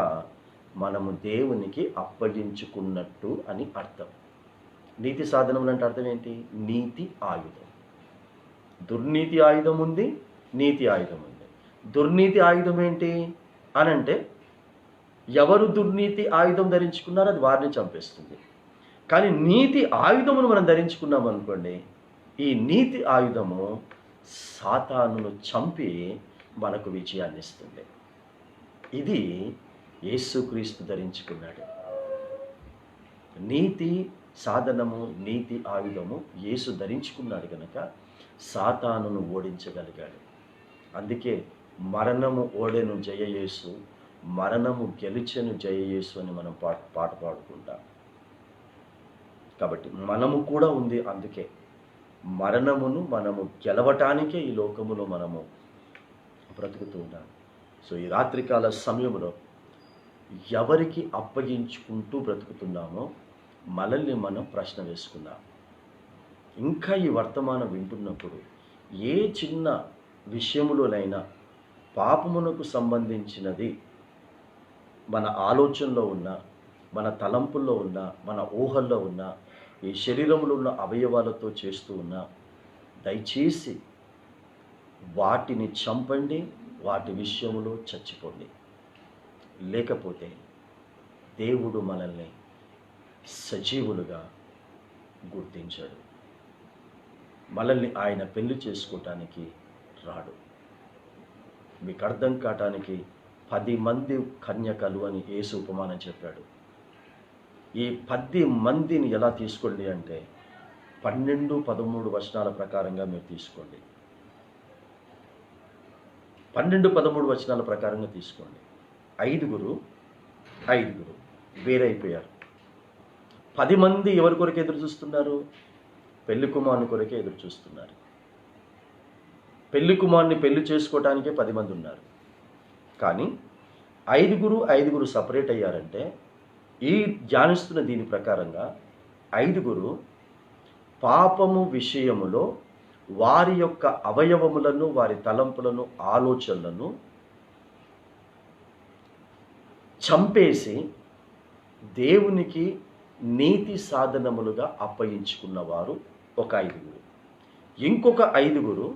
మనము దేవునికి అప్పగించుకున్నట్టు అని అర్థం. నీతి సాధనములు అంటే అర్థం ఏంటి? నీతి ఆయుధం. దుర్నీతి ఆయుధం ఉంది, నీతి ఆయుధం ఉంది. దుర్నీతి ఆయుధం ఏంటి అనంటే ఎవరు దుర్నీతి ఆయుధం ధరించుకున్నారో అది వారిని చంపేస్తుంది. కానీ నీతి ఆయుధమును మనం ధరించుకున్నాం అనుకోండి, ఈ నీతి ఆయుధము సాతానును చంపి మనకు విజయాన్ని ఇస్తుంది. ఇది యేసుక్రీస్తు ధరించుకున్నాడు. నీతి సాధనము, నీతి ఆయుధము యేసు ధరించుకున్నాడు కనుక సాతానును ఓడించగలిగాడు. అందుకే మరణము ఓడెను జయయేసు, మరణము గెలిచెను జయయేసు అని మనం పాట పాడుకుంటాం. కాబట్టి మనము కూడా ఉంది. అందుకే మరణమును మనము గెలవటానికే ఈ లోకములో మనము బ్రతుకుతూ ఉన్నాం. సో ఈ రాత్రికాల సమయంలో ఎవరికి అప్పగించుకుంటూ బ్రతుకుతున్నామో మనల్ని మనం ప్రశ్న వేసుకుందాం. ఇంకా ఈ వర్తమానం వింటున్నప్పుడు ఏ చిన్న విషయములోనైనా పాపమునకు సంబంధించినది మన ఆలోచనలో ఉన్న, మన తలంపుల్లో ఉన్న, మన ఊహల్లో ఉన్న, ఈ శరీరంలో ఉన్న అవయవాలతో చేస్తూ ఉన్నా దయచేసి వాటిని చంపండి, వాటి విషయంలో చచ్చిపోండి. లేకపోతే దేవుడు మనల్ని సజీవులుగా గుర్తించాడు. మనల్ని ఆయన పెళ్లి చేసుకోవటానికి రాడు. మీకు అర్థం కావటానికి 10 మంది కన్యకలు అని యేసు ఉపమానం చెప్పాడు. ఈ 10 మందిని ఎలా తీసుకోండి అంటే 12-13 వచనాల ప్రకారంగా మీరు తీసుకోండి. 12-13 వచనాల ప్రకారంగా తీసుకోండి. 5 వేరైపోయారు. 10 మంది ఎవరి కొరకు ఎదురు చూస్తున్నారు? పెళ్లి కుమారుని కొరకే ఎదురు చూస్తున్నారు. పెళ్లి కుమారుని పెళ్లి చేసుకోవటానికే 10 మంది ఉన్నారు. కానీ 5 సపరేట్ అయ్యారంటే ఈ ధ్యానిస్తున్న దీని ప్రకారంగా 5 పాపము విషయములో వారి యొక్క అవయవములను, వారి తలంపులను, ఆలోచనలను చంపేసి దేవునికి నీతి సాధనములుగా అప్పగించుకున్నవారు ఒక 5. ఇంకొక 5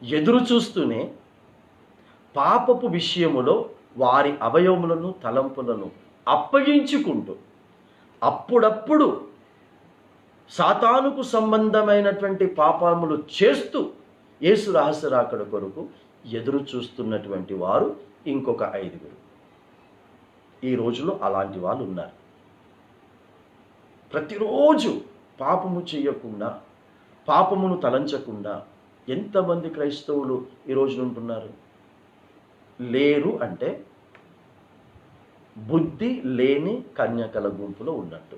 ఎదురు చూస్తూనే పాపపు విషయములో వారి అవయవములను, తలంపులను అప్పగించుకుంటూ అప్పుడప్పుడు సాతానుకు సంబంధమైనటువంటి పాపములు చేస్తూ యేసు రహస్య రాకడ కొరకు ఎదురు చూస్తున్నటువంటి వారు ఇంకొక 5. ఈ రోజులో అలాంటి వాళ్ళు ఉన్నారు. ప్రతిరోజు పాపము చేయకుండా, పాపమును తలంచకుండా ఎంతమంది క్రైస్తవులు ఈ రోజున ఉంటున్నారు? లేరు అంటే బుద్ధి లేని కన్యకల గుంపులో ఉన్నట్టు.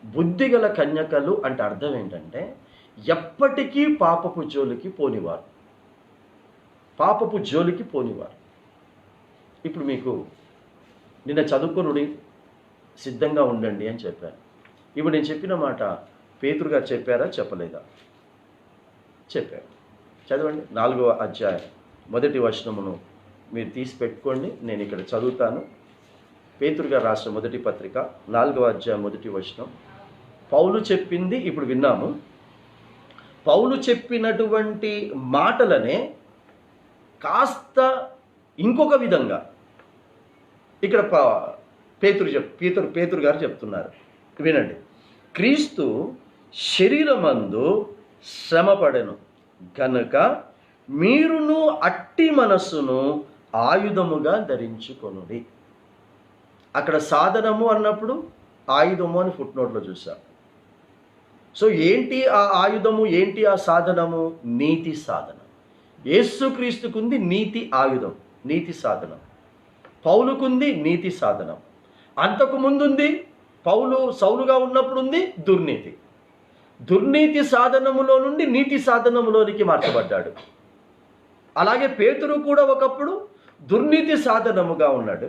బుద్ధి గల కన్యకలు అంటే అర్థం ఏంటంటే ఎప్పటికీ పాపపు జోలికి పోనివారు, పాపపు జోలికి పోనివారు. ఇప్పుడు మీకు నిన్న చదువుకునుడి, సిద్ధంగా ఉండండి అని చెప్పాను. ఇప్పుడు నేను చెప్పిన మాట పేతురు గారు చెప్పారా చెప్పలేదా? చెప్పారు. చదవండి 4వ అధ్యాయం 1వ వచనమును మీరు తీసి పెట్టుకోండి, నేను ఇక్కడ చదువుతాను. పేతురు గారు రాసిన మొదటి పత్రిక 4వ అధ్యాయం 1వ వచనం. పౌలు చెప్పింది ఇప్పుడు విన్నాము. పౌలు చెప్పినటువంటి మాటలనే కాస్త ఇంకొక విధంగా ఇక్కడ పేతురు గారు చెప్తున్నారు. వినండి. క్రీస్తు శరీరమందు శ్రమపడెను గనుక మీరును అట్టి మనస్సును ఆయుధముగా ధరించుకొనుడి. అక్కడ సాధనము అన్నప్పుడు ఆయుధము అని ఫుట్ నోట్లో చూసాం. సో ఏంటి ఆ ఆయుధము, ఏంటి ఆ సాధనము? నీతి సాధనం. యేసుక్రీస్తుకుంది నీతి ఆయుధం, నీతి సాధనం. పౌలుకుంది నీతి సాధనం. అంతకు ముందుంది పౌలు సౌలుగా ఉన్నప్పుడు ఉంది దుర్నీతి. దుర్నీతి సాధనములో నుండి నీతి సాధనములోనికి మార్చబడ్డాడు. అలాగే పేతురు కూడా ఒకప్పుడు దుర్నీతి సాధనముగా ఉన్నాడు,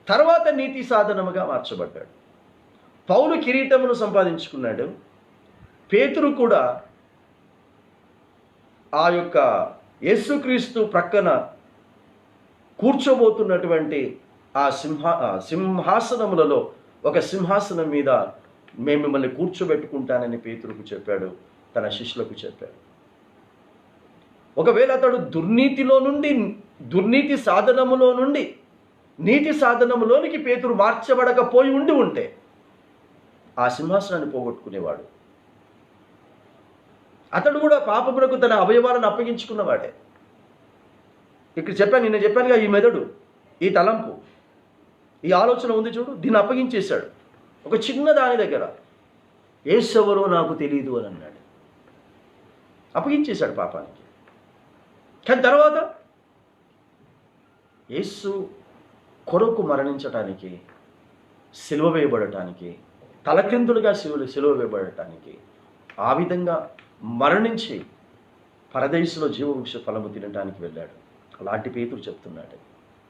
తర్వాత నీతి సాధనముగా మార్చబడ్డాడు. పౌలు కిరీటమును సంపాదించుకున్నాడు, పేతురు కూడా ఆ యొక్క యేసుక్రీస్తు ప్రక్కన కూర్చోబోతున్నటువంటి ఆ సింహాసనములలో ఒక సింహాసనం మీద మేము మిమ్మల్ని కూర్చోబెట్టుకుంటానని పేతురుకు చెప్పాడు, తన శిష్యులకు చెప్పాడు. ఒకవేళ అతడు దుర్నీతి సాధనములో నుండి నీతి సాధనములోనికి పేతురు మార్చబడకపోయి ఉంటే ఆ సింహాసనాన్ని పోగొట్టుకునేవాడు. అతడు కూడా పాపమునకు తన అవయవాలను అప్పగించుకున్నవాడే. ఇక్కడ నిన్న చెప్పానుగా, ఈ మెదడు, ఈ తలంపు, ఈ ఆలోచన ఉంది చూడు, దీన్ని అప్పగించేశాడు. ఒక చిన్న దాని దగ్గర యేసెవరో నాకు తెలియదు అని అన్నాడు, అప్పగించేశాడు పాపానికి. కానీ తర్వాత యేసు కొరకు మరణించటానికి, సిలువ వేయబడటానికి, తలక్రిందులుగా సిలువ వేయబడటానికి, ఆ విధంగా మరణించి పరదేశంలో జీవవృక్ష ఫలము తినడానికి వెళ్ళాడు. అలాంటి పేతురు చెప్తున్నాడు,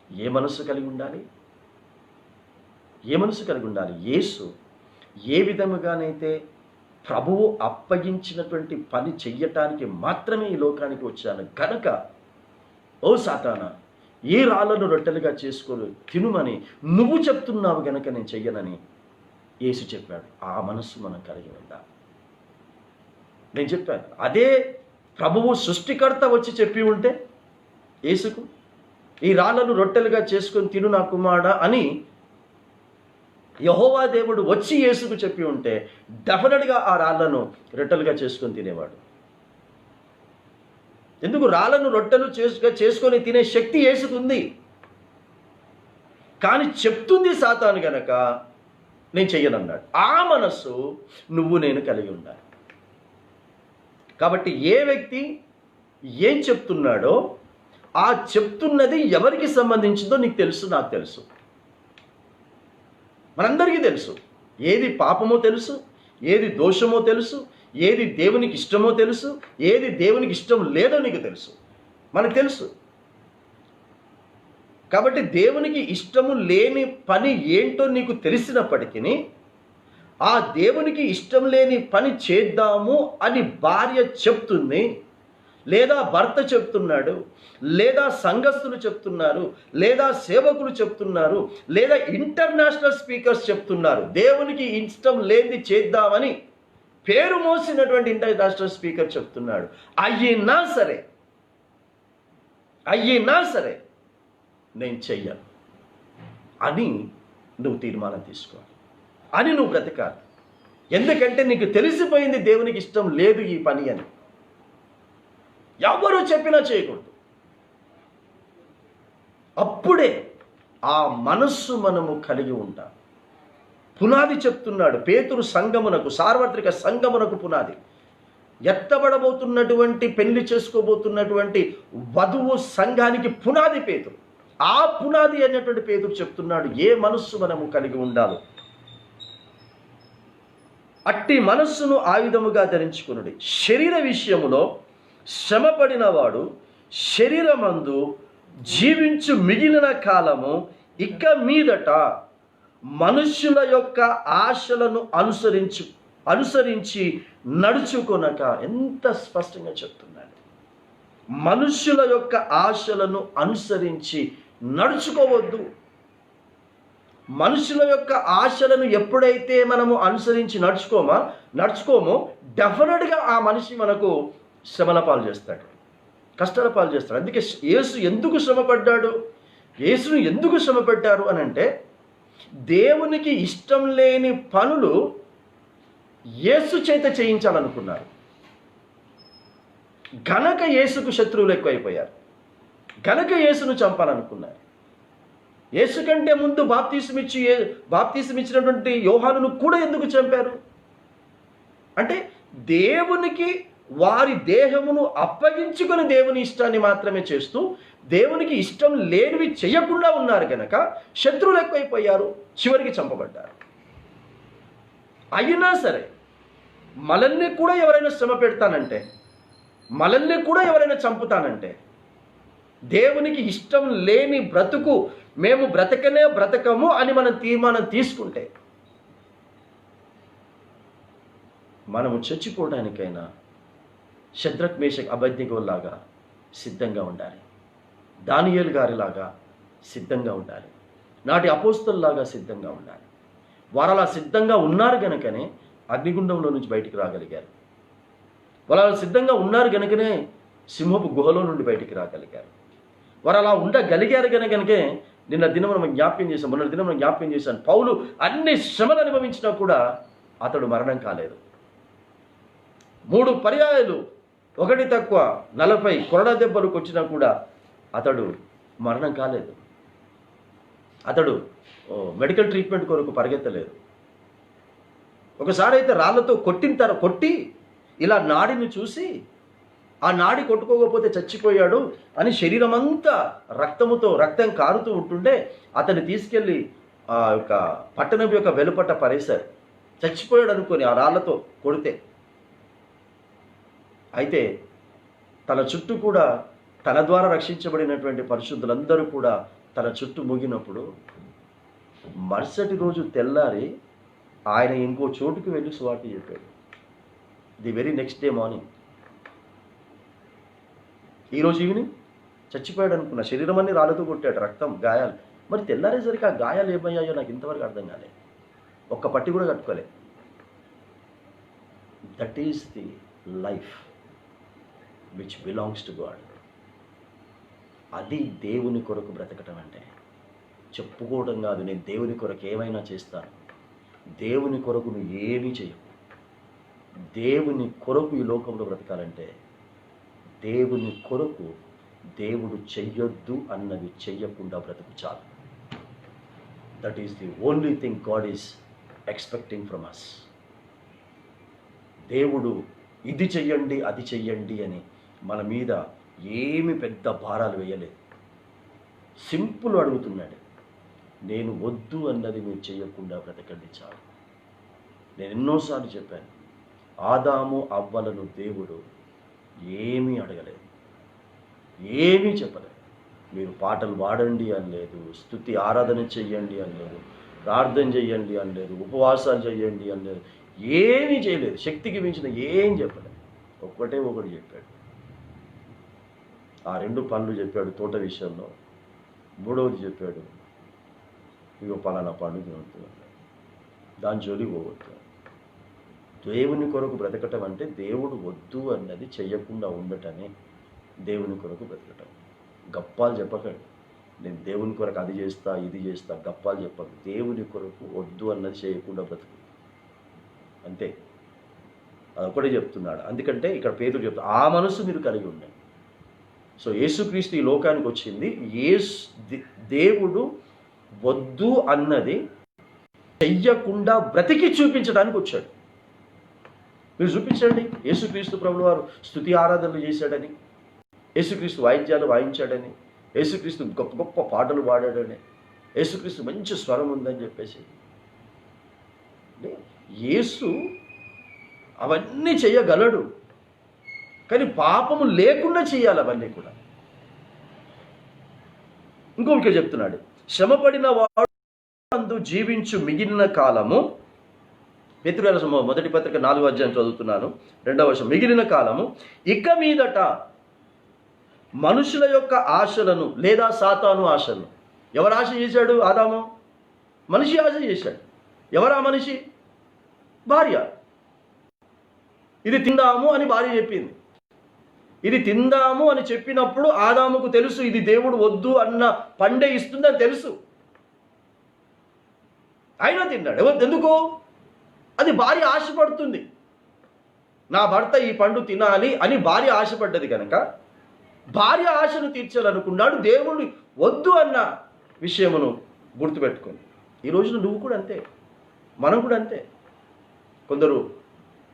ఏ మనస్సు కలిగి ఉండాలి? ఏ మనసు కలిగి ఉండాలి? యేసు ఏ విధముగానైతే ప్రభువు అప్పగించినటువంటి పని చెయ్యటానికి మాత్రమే ఈ లోకానికి వచ్చాను కనుక, ఓ సాతానా, ఏ రాళ్ళను రొట్టెలుగా చేసుకొని తినుమని నువ్వు చెప్తున్నావు గనక నేను చెయ్యనని యేసు చెప్పాడు. ఆ మనస్సు మనం కలిగి ఉండాలి. నేను చెప్పాను, అదే ప్రభువు సృష్టికర్త వచ్చి చెప్పి ఉంటే యేసుకు, ఈ రాళ్ళను రొట్టెలుగా చేసుకొని తిను నా కుమారుడా అని యెహోవా దేవుడు వచ్చి యేసుకు చెప్పి ఉంటే డెఫినెట్గా ఆ రాళ్లను రొట్టెలుగా చేసుకొని తినేవాడు. ఎందుకు? రాళ్లను రొట్టెలు చేసుకొని తినే శక్తి యేసుకుంది. కానీ చెప్తుంది సాతాను గనక నేను చెయ్యనన్నాడు. ఆ మనస్సు నువ్వు నేను కలిగి ఉండాలి. కాబట్టి ఏ వ్యక్తి ఏం చెప్తున్నాడో ఆ చెప్తున్నది ఎవరికి సంబంధించిందో నీకు తెలుసు, నాకు తెలుసు, మనందరికీ తెలుసు. ఏది పాపమో తెలుసు, ఏది దోషమో తెలుసు, ఏది దేవునికి ఇష్టమో తెలుసు, ఏది దేవునికి ఇష్టం లేదో నీకు తెలుసు, మనకు తెలుసు. కాబట్టి దేవునికి ఇష్టము లేని పని ఏంటో నీకు తెలిసినప్పటికీ ఆ దేవునికి ఇష్టం లేని పని చేద్దాము అని భార్య చెప్తుంది, లేదా భర్త చెప్తున్నాడు, లేదా సంఘస్థులు చెప్తున్నారు, లేదా సేవకులు చెప్తున్నారు, లేదా ఇంటర్నేషనల్ స్పీకర్స్ చెప్తున్నారు, దేవునికి ఇష్టం లేనిది చేద్దామని పేరు మోసినటువంటి ఇంటర్నేషనల్ స్పీకర్ చెప్తున్నాడు. అయినా సరే నేను చెయ్యను అని నువ్వు తీర్మానం తీసుకోవాలి, అని నువ్వు బ్రతకాలి. ఎందుకంటే నీకు తెలిసిపోయింది దేవునికి ఇష్టం లేదు ఈ పని అని. ఎవరు చెప్పినా చేయకూడదు. అప్పుడే ఆ మనస్సు మనము కలిగి ఉంటాం. పునాది చెప్తున్నాడు. పేతురు సంఘమునకు, సార్వత్రిక సంఘమునకు పునాది. ఎత్తబడబోతున్నటువంటి, పెళ్లి చేసుకోబోతున్నటువంటి వధువు సంఘానికి పునాది పేతురు. ఆ పునాది అనేటువంటి పేతురు చెప్తున్నాడు, ఏ మనస్సు మనము కలిగి ఉండాలి, అట్టి మనస్సును ఆయుధముగా ధరించుకునుడి. శరీర విషయములో శ్రమపడిన వాడు శరీరమందు జీవించు మిగిలిన కాలము ఇక మీదట మనుష్యుల యొక్క ఆశలను అనుసరించి నడుచుకొనక. ఎంత స్పష్టంగా చెప్తున్నాడు. మనుష్యుల యొక్క ఆశలను అనుసరించి నడుచుకోవద్దు. మనుషుల యొక్క ఆశలను ఎప్పుడైతే మనము అనుసరించి నడుచుకోమో డెఫినెట్గా ఆ మనిషి మనకు శ్రమల పాలు చేస్తాడు, కష్టాల పాలు చేస్తాడు. అందుకే యేసు ఎందుకు శ్రమపడ్డాడు, యేసును ఎందుకు శ్రమపెట్టారు అని అంటే, దేవునికి ఇష్టం లేని పనులు యేసు చేత చేయించాలనుకున్నారు గనక యేసుకు శత్రువులు ఎక్కువైపోయారు, గనక యేసును చంపాలనుకున్నారు. యేసు కంటే ముందు బాప్తీసం ఇచ్చినటువంటి యోహానును కూడా ఎందుకు చంపారు అంటే, దేవునికి వారి దేహమును అప్పగించుకొని దేవుని ఇష్టాన్ని మాత్రమే చేస్తూ దేవునికి ఇష్టం లేనివి చేయకుండా ఉన్నారు కనుక శత్రువులు ఎక్కువైపోయారు, చివరికి చంపబడ్డారు. అయినా సరే మనల్ని కూడా ఎవరైనా శ్రమ పెడతానంటే, మనల్ని కూడా ఎవరైనా చంపుతానంటే, దేవునికి ఇష్టం లేని బ్రతుకు మేము బ్రతకము అని మనం తీర్మానం తీసుకుంటే, మనము చచ్చిపోవడానికైనా షద్రక్ మేషక్ అబేద్నెగోలాగా సిద్ధంగా ఉండాలి, దానియేలు గారిలాగా సిద్ధంగా ఉండాలి, నాటి అపోస్తలులాగా సిద్ధంగా ఉండాలి. వారు అలా సిద్ధంగా ఉన్నారు కనుకనే అగ్నిగుండంలో నుంచి బయటికి రాగలిగారు. వారు అలా సిద్ధంగా ఉన్నారు కనుకనే సింహపు గుహలో నుండి బయటికి రాగలిగారు. వారు అలా ఉండగలిగారు కనుకనే మొన్న దినం మనం జ్ఞాపకం చేశాను, పౌలు అన్ని శ్రమలు అనుభవించినా కూడా అతడు మరణం కాలేదు. 3 పర్యాయాలు 1 తక్కువ 40 కొరడా దెబ్బలు కొట్టినా కూడా అతడు మరణం కాలేదు. అతడు మెడికల్ ట్రీట్మెంట్ కొరకు పరిగెత్తలేదు. ఒకసారి అయితే రాళ్లతో కొట్టి ఇలా నాడిని చూసి, ఆ నాడి కొట్టుకోకపోతే చచ్చిపోయాడు అని శరీరం అంతా రక్తం కారుతూ ఉంటుండే అతన్ని తీసుకెళ్ళి ఆ యొక్క పట్టణం యొక్క వెలుపట పరేశారు. చచ్చిపోయాడు అనుకొని ఆ రాళ్లతో కొడితే. అయితే తన చుట్టూ కూడా తన ద్వారా రక్షించబడినటువంటి పరిశుద్ధులందరూ కూడా తన చుట్టూ మూగినప్పుడు మరుసటి రోజు తెల్లారి ఆయన ఇంకో చోటుకు వెళ్ళి సువార్త చెప్పాడు. The very next day morning, ఈరోజు ఈవినింగ్ చచ్చిపోయాడు అనుకున్న శరీరం అన్ని రాళ్ళతో కొట్టాడు, రక్తం, గాయాలు. మరి తెల్లారేసరికి ఆ గాయాలు ఏమయ్యాయో నాకు ఇంతవరకు అర్థం కాలే. ఒక్క పట్టి కూడా కట్టుకోలే. That is the life which belongs to God. అది దేవుని కొరకు బ్రతకటం అంటే. చెప్పుకోవడం కాదు, నేను దేవుని కొరకు ఏమైనా చేస్తాను. దేవుని కొరకు నువ్వు ఏమీ చేయవు. దేవుని కొరకు ఈ లోకంలో బ్రతకాలంటే దేవుని కొరకు దేవుడు చెయ్యొద్దు అన్నది చెయ్యకుండా బ్రతుకు చాలు. That is the only thing God is expecting from us. దేవుడు ఇది చెయ్యండి అది చెయ్యండి అని మన మీద ఏమి పెద్ద భారాలు వేయలేదు. సింపుల్ అడుగుతున్నాడు, నేను వద్దు అన్నది మీరు చేయకుండా బ్రతకండి చాలు. నేను ఎన్నోసార్లు చెప్పాను, ఆదాము అవ్వలను దేవుడు ఏమీ అడగలేదు, ఏమీ చెప్పలేదు. మీరు పాటలు పాడండి అనలేదు, స్తుతి ఆరాధన చెయ్యండి అనలేదు, ప్రార్థన చెయ్యండి అనలేదు, ఉపవాసాలు చెయ్యండి అనలేదు, ఏమీ చేయలేదు. శక్తికి మించిన ఏం చెప్పలేదు. ఒకటి చెప్పాడు. ఆ 2 పనులు చెప్పాడు తోట విషయంలో. 3వది చెప్పాడు, ఇగో పలానా పండు తినొద్దు, దాని జోలి పోవద్దు. దేవుని కొరకు బ్రతకటం అంటే దేవుడు వద్దు అన్నది చెయ్యకుండా ఉండటమే దేవుని కొరకు బ్రతకటం. గప్పాలు చెప్పకండి, నేను దేవుని కొరకు అది చేస్తా ఇది చేస్తా, గప్పాలు చెప్పకు. దేవుని కొరకు వద్దు అన్నది చేయకుండా బ్రతుకు, అంతే. అదొకటే చెప్తున్నాడు. అందుకంటే ఇక్కడ పేతురు చెప్తాడు, ఆ మనసు మీరు కలిగి ఉండండి. సో యేసుక్రీస్తు ఈ లోకానికి వచ్చింది. దేవుడు వద్దు అన్నది చెయ్యకుండా బ్రతికి చూపించడానికి వచ్చాడు. మీరు చూపించండి, యేసుక్రీస్తు ప్రభుల వారు స్తుతి ఆరాధనలు చేశాడని, యేసుక్రీస్తు వాయిద్యాలు వాయించాడని, యేసుక్రీస్తు గొప్ప గొప్ప పాటలు పాడాడని, యేసుక్రీస్తు మంచి స్వరం ఉందని చెప్పేసి. యేసు అవన్నీ చేయగలడు, కానీ పాపము లేకుండా చేయాలి అవన్నీ కూడా. ఇంకొక చెప్తున్నాడు, శ్రమపడిన వాడు జీవించు మిగిలిన కాలము, పేతురు రాసిన మొదటి పత్రిక 4వ అధ్యాయం చదువుతున్నాను, 2వ వచనం, మిగిలిన కాలము ఇక మీదట మనుషుల యొక్క ఆశలను లేదా సాతాను ఆశలను. ఎవరు ఆశ చేశాడు? ఆదాము మనిషి ఆశ చేశాడు. ఎవరా మనిషి? భార్య. ఇది తిందాము అని భార్య చెప్పింది. ఇది తిందాము అని చెప్పినప్పుడు ఆదాముకు తెలుసు ఇది దేవుడు వద్దు అన్న పండే ఇస్తుందని తెలుసు. అయినా తిన్నాడు. ఎందుకు? అది భార్య ఆశపడుతుంది. నా భర్త ఈ పండు తినాలి అని భార్య ఆశపడ్డది కనుక భార్య ఆశను తీర్చాలనుకున్నాడు. దేవుడు వద్దు అన్న విషయమును గుర్తుపెట్టుకొని ఈ రోజున నువ్వు కూడా అంతే, మనం కూడా అంతే. కొందరు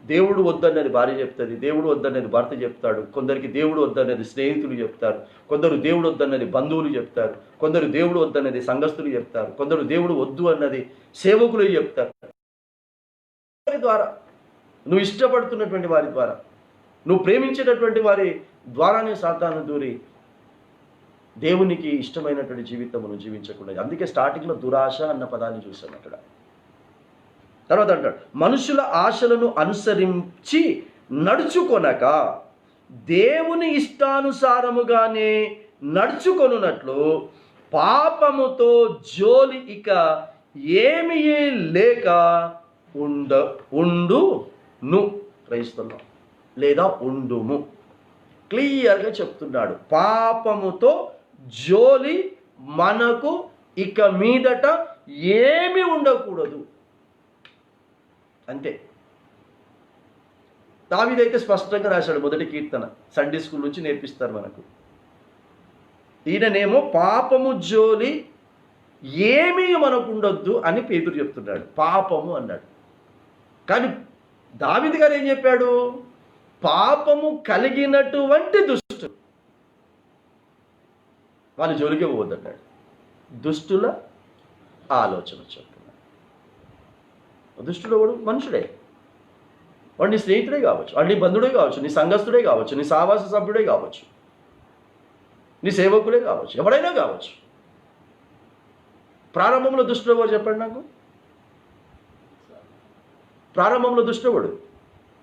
దేవుడు వద్దనేది భార్య చెప్తుంది, దేవుడు వద్దనేది భర్త చెప్తాడు. కొందరికి దేవుడు వద్దనేది స్నేహితులు చెప్తారు, కొందరు దేవుడు వద్దనేది బంధువులు చెప్తారు, కొందరు దేవుడు వద్దనేది సంఘస్థులు చెప్తారు, కొందరు దేవుడు వద్దు అన్నది సేవకులు చెప్తారు. ద్వారా నువ్వు ఇష్టపడుతున్నటువంటి వారి ద్వారా, నువ్వు ప్రేమించేటటువంటి వారి ద్వారానే సాతాను దూరి దేవునికి ఇష్టమైనటువంటి జీవితమును జీవించకుండా. అందుకే స్టార్టింగ్లో దురాశ అన్న పదాన్ని చూసాం అక్కడ. తర్వాత అంటాడు, మనుషుల ఆశలను అనుసరించి నడుచుకొనక దేవుని ఇష్టానుసారముగానే నడుచుకొనున్నట్లు పాపముతో జోలి ఇక ఏమీ లేక ఉండును. క్రైస్తవం లేదా ఉండుము. క్లియర్గా చెప్తున్నాడు, పాపముతో జోలి మనకు ఇక మీదట ఏమీ ఉండకూడదు. అంతే. దావీదైతే స్పష్టంగా రాశాడు మొదటి కీర్తన, సండే స్కూల్ నుంచి నేర్పిస్తారు మనకు. ఈయననేమో పాపము జోలి ఏమీ మనకు ఉండొద్దు అని పేతురు చెప్తున్నాడు, పాపము అన్నాడు. కానీ దావీదు గారు ఏం చెప్పాడు? పాపము కలిగినటువంటి దుష్టులు వాళ్ళ జోలికి పోవద్దన్నాడు. దుష్టుల ఆలోచన చెప్తున్నాడు. దుష్టుడు వాడు మనుషుడే, వాడు నీ స్నేహితుడే కావచ్చు, వాడు నీ బంధుడే కావచ్చు, నీ సంఘస్థుడే కావచ్చు, నీ సావాస సభ్యుడే కావచ్చు, నీ సేవకుడే కావచ్చు, ఎవడైనా కావచ్చు. ప్రారంభంలో దుష్టుడు ఎవరు చెప్పండి నాకు? ప్రారంభంలో దుష్టుడు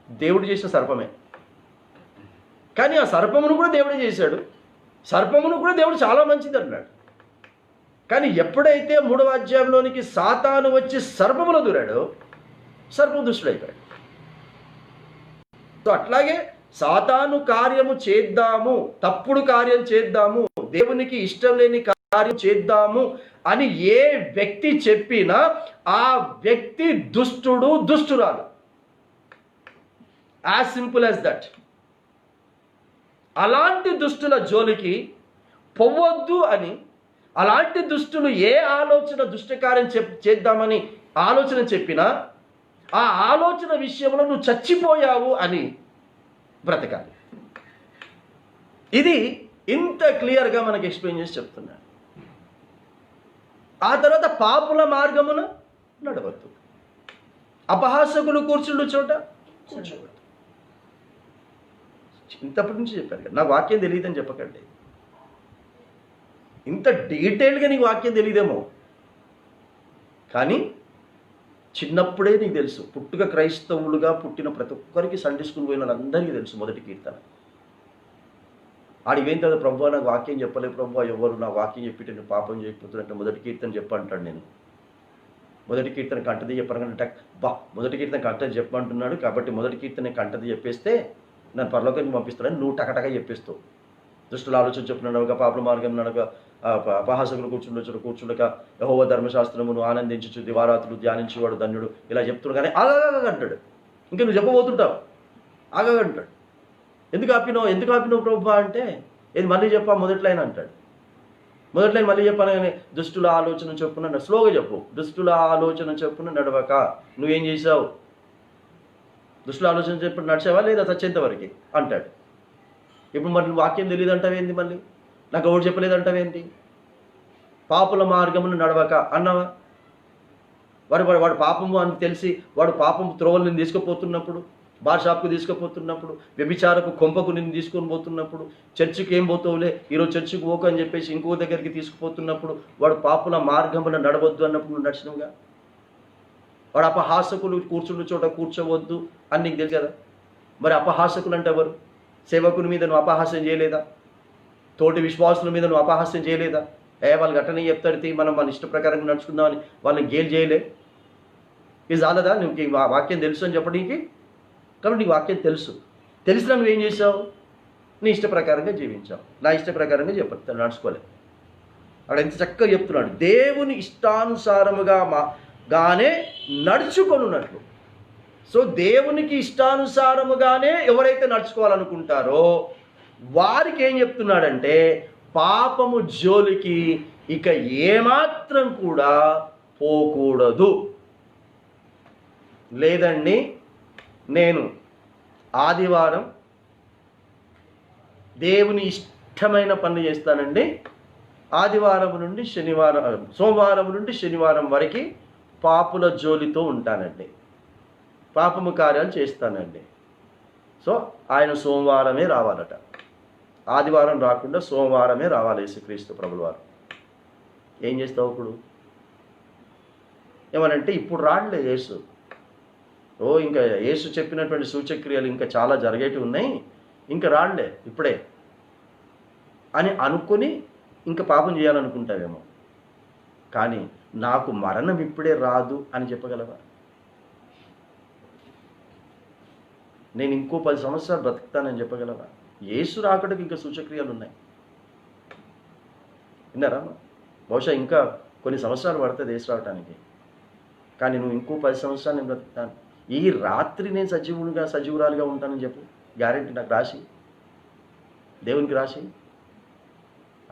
దేవుడు చేసిన సర్పమే. కానీ ఆ సర్పమును కూడా దేవుడే చేశాడు, సర్పమును కూడా దేవుడు చాలా మంచిది అన్నాడు. కానీ ఎప్పుడైతే 3వ అధ్యాయంలోనికి సాతాను వచ్చి సర్పములో దూరాడో సర్పం దుష్టుడైపోయాడు. సో అట్లాగే సాతాను కార్యము చేద్దాము, తప్పుడు కార్యం చేద్దాము, దేవునికి ఇష్టం లేని కార్యం చేద్దాము అని ఏ వ్యక్తి చెప్పినా ఆ వ్యక్తి దుష్టుడు, దుష్టురాలు. As simple as that. అలాంటి దుష్టుల జోలికి పోవద్దు అని, అలాంటి దుష్టులు ఏ ఆలోచన దుష్టకార్యం చేద్దామని ఆలోచన చెప్పినా ఆ ఆలోచన విషయంలో నువ్వు చచ్చిపోయావు అని బ్రతకాలి. ఇది ఇంత క్లియర్గా మనకి ఎక్స్ప్లెయిన్ చేసి చెప్తున్నాడు. ఆ తర్వాత పాపుల మార్గమున నడవద్దు, అపహాసకులు కూర్చుండు చోట కూర్చోవద్దు. ఇంతప్పటి నుంచి చెప్పారు కదా, నాకు వాక్యం తెలియదని చెప్పకండి. ఇంత డీటెయిల్గా నీకు వాక్యం తెలియదేమో, కానీ చిన్నప్పుడే నీకు తెలుసు. పుట్టుక క్రైస్తవులుగా పుట్టిన ప్రతి ఒక్కరికి సండే స్కూల్ పోయిన వాళ్ళందరికీ తెలుసు మొదటి కీర్తన. ఆడికి పోయిన తర్వాత ప్రభు నాకు వాక్యం చెప్పలేదు ప్రభు, ఎవరు నా వాక్యం చెప్పితే నేను పాపం చేయకపోతున్నట్టు మొదటి కీర్తన చెప్పంటాడు. నేను మొదటి కీర్తన కంటది చెప్పారంటే మొదటి కీర్తన కంటది చెప్పమంటున్నాడు కాబట్టి మొదటి కీర్తన కంటది చెప్పేస్తే నన్ను పరలోకానికి పంపిస్తాడని నువ్వు టకటగా చెప్పేస్తావు. దుష్టుల ఆలోచన చెప్పినగా, పాపల మార్గం నడక, అపహాసకులు కూర్చుండక యెహోవా ధర్మశాస్త్రమును ఆనందించు, దివారాత్రులు ధ్యానించేవాడు ధన్యుడు, ఇలా చెప్తున్నాడు. కానీ ఆగాగా అంటాడు. ఇంకా నువ్వు చెప్పబోతుంటావు, ఆగాగా అంటాడు. ఎందుకు ఆపినావు ప్రభు అంటే ఏది మళ్ళీ చెప్పా మొదట్లైనా అంటాడు. మొదట్లో నేను మళ్ళీ చెప్పాను కానీ దుష్టుల ఆలోచన చొప్పున స్లోగా చెప్పు. దుష్టుల ఆలోచన చొప్పున నడవక. నువ్వేం చేసావు? దుష్టుల ఆలోచన చొప్పున నడిచావా లేదా చచ్చేంత వరకు అంటాడు. ఇప్పుడు మరి వాక్యం తెలియదు అంటావేంటి? మళ్ళీ నాకు ఎవరు చెప్పలేదు అంటావేంటి? పాపుల మార్గమును నడవక అన్నావా? వాడు పాపము అని తెలిసి వాడు పాపము త్రోవలు నేను తీసుకుపోతున్నప్పుడు, బార్ షాప్కు తీసుకుపోతున్నప్పుడు, వ్యభిచారపు కొంపకు నేను తీసుకొని పోతున్నప్పుడు, చర్చికి ఏం పోతావులే ఈరోజు చర్చికి పోకు అని చెప్పేసి ఇంకో దగ్గరికి తీసుకుపోతున్నప్పుడు, వాడు పాపుల మార్గమున నడవద్దు అన్నప్పుడు నువ్వు నడిచినవుగా. వాడు అపహాసకులు కూర్చున్న చోట కూర్చోవద్దు అని నీకు తెలుసు కదా. మరి అపహాసకులు అంటే ఎవరు? సేవకుని మీద నువ్వు అపహాస్యం చేయలేదా? తోటి విశ్వాసుల మీద నువ్వు అపహాస్యం చేయలేదా? వాళ్ళు గట్టనే చెప్తాడు మనం మన ఇష్ట ప్రకారంగా నడుచుకుందామని వాళ్ళని గేలు చేయలే. ఇది చాలదా నువ్వు వాక్యం తెలుసు అని చెప్పడానికి? కాబట్టి నీకు వాక్యం తెలుసు. తెలిసినా నువ్వేం చేసావు? నీ ఇష్ట ప్రకారంగా జీవించావు. నా ఇష్ట ప్రకారంగా నడుచుకోలేదు. అక్కడ ఎంత చక్కగా చెప్తున్నాడు, దేవుని ఇష్టానుసారముగా గానే నడుచుకొనున్నట్లు. సో దేవునికి ఇష్టానుసారముగానే ఎవరైతే నడుచుకోవాలనుకుంటారో వారికి ఏం చెప్తున్నాడంటే, పాపము జోలికి ఇక ఏమాత్రం కూడా పోకూడదు. లేదండి, నేను ఆదివారం దేవుని ఇష్టమైన పనులు చేస్తానండి, ఆదివారం నుండి సోమవారం నుండి శనివారం వరకు పాపుల జోలితో ఉంటానండి, పాపము కార్యాలు చేస్తానండి. సో ఆయన సోమవారమే రావాలట. ఆదివారం రాకుండా సోమవారమే రావాలి యేసుక్రీస్తు ప్రభుల వారు. ఏం చేస్తావు ఇప్పుడు? ఏమనంటే ఇప్పుడు రాడలే యేసు. ఇంకా యేసు చెప్పినటువంటి సూచక్రియలు ఇంకా చాలా జరిగేటివి ఉన్నాయి, ఇంకా రాడలే ఇప్పుడే అని అనుకొని ఇంకా పాపం చేయాలనుకుంటావేమో. కానీ నాకు మరణం ఇప్పుడే రాదు అని చెప్పగలవా? నేను ఇంకో 10 సంవత్సరాలు బ్రతుకుతానని చెప్పగలవా? యేసు రాకడికి ఇంకా సూచక్రియలు ఉన్నాయి. విన్నారా? బహుశా ఇంకా కొన్ని సంవత్సరాలు పడుతుంది యేసు రావటానికి. కానీ నువ్వు ఇంకో 10 సంవత్సరాలు నేను బ్రతుకుతాను, ఈ రాత్రి నేను సజీవురాలుగా ఉంటానని చెప్పు. గ్యారెంటీ నాకు రాసి, దేవునికి రాసి.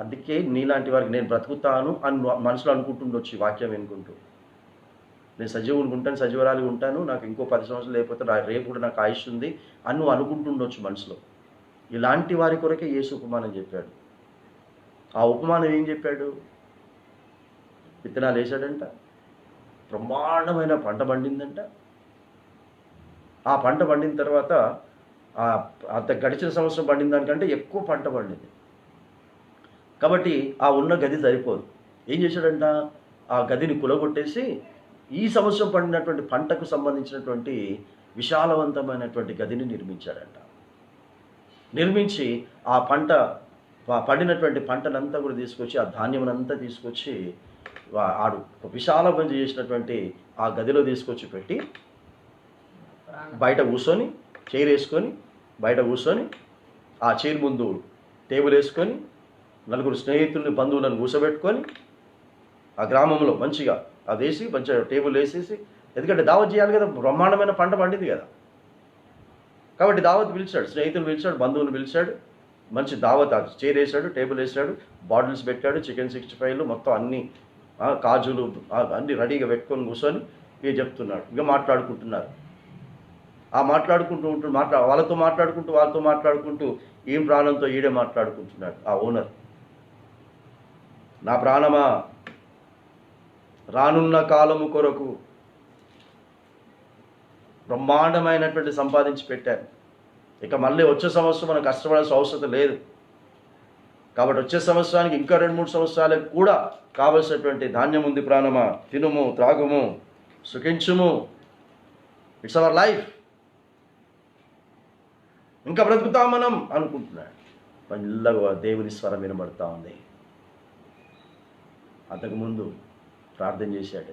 అందుకే నీలాంటి వారికి నేను బ్రతుకుతాను అని మనసులో అనుకుంటుండొచ్చు వాక్యం వినుకుంటూ. నేను సజీవునికి ఉంటాను, సజీవరాలుగా ఉంటాను, నాకు ఇంకో 10 సంవత్సరాలు లేకపోతే రేపు కూడా నాకు ఆయుష్ ఉంది అని నువ్వు అనుకుంటుండొచ్చు మనసులో. ఇలాంటి వారి కొరకే యేసు ఉపమానం చెప్పాడు. ఆ ఉపమానం ఏం చెప్పాడు? విత్తనాలు వేసాడంట, బ్రహ్మాండమైన పంట పండిందంట. ఆ పంట పండిన తర్వాత అంత గడిచిన సంవత్సరం పండిన దానికంటే ఎక్కువ పంట పండింది. కాబట్టి ఆ ఉన్న గది సరిపోదు. ఏం చేశాడంట? ఆ గదిని కులగొట్టేసి ఈ సంవత్సరం పండినటువంటి పంటకు సంబంధించినటువంటి విశాలవంతమైనటువంటి గదిని నిర్మించాడంట. నిర్మించి ఆ పండినటువంటి పంటనంతా కూడా తీసుకొచ్చి, ఆ ధాన్యమునంతా తీసుకొచ్చి ఆడు విశాలవంతం చేసినటువంటి ఆ గదిలో తీసుకొచ్చి పెట్టి బయట కూర్చొని చైర్ వేసుకొని బయట కూర్చొని ఆ చైర్ ముందు టేబుల్ వేసుకొని 4 స్నేహితుల్ని బంధువులను కూర్చోబెట్టుకొని ఆ గ్రామంలో మంచిగా అది వేసి మంచిగా టేబుల్ వేసేసి, ఎందుకంటే దావత్ చేయాలి కదా, బ్రహ్మాండమైన పంట పండింది కదా. కాబట్టి దావత్ పిలిచాడు, స్నేహితులు పిలిచాడు, బంధువులు పిలిచాడు, మంచి దావత్ చైర్ వేసాడు, టేబుల్ వేసాడు, బాటిల్స్ పెట్టాడు, చికెన్ 65 మొత్తం అన్ని కాజులు అన్నీ రెడీగా పెట్టుకొని కూర్చొని ఇక చెప్తున్నాడు. ఇక మాట్లాడుకుంటున్నారు. ఆ మాట్లాడుకుంటూ వాళ్ళతో మాట్లాడుకుంటూ ఏం ప్రాణంతో ఈడే మాట్లాడుకుంటున్నాడు ఆ ఓనర్. నా ప్రాణమా, రానున్న కాలము కొరకు బ్రహ్మాండమైనటువంటి సంపాదించి పెట్టాను, ఇక మళ్ళీ వచ్చే సంవత్సరం మనం కష్టపడాల్సిన అవసరం లేదు. కాబట్టి వచ్చే సంవత్సరానికి ఇంకా 2-3 సంవత్సరాలకు కూడా కావలసినటువంటి ధాన్యం ఉంది. ప్రాణమా, తినుము, త్రాగుము, సుఖించుము. It's our life. ఇంకా బ్రతుకుతాం మనం అనుకుంటున్నాడు. మెల్లగా దేవుని స్వరం వినబడతా ఉంది. అంతకుముందు ప్రార్థన చేశాడు,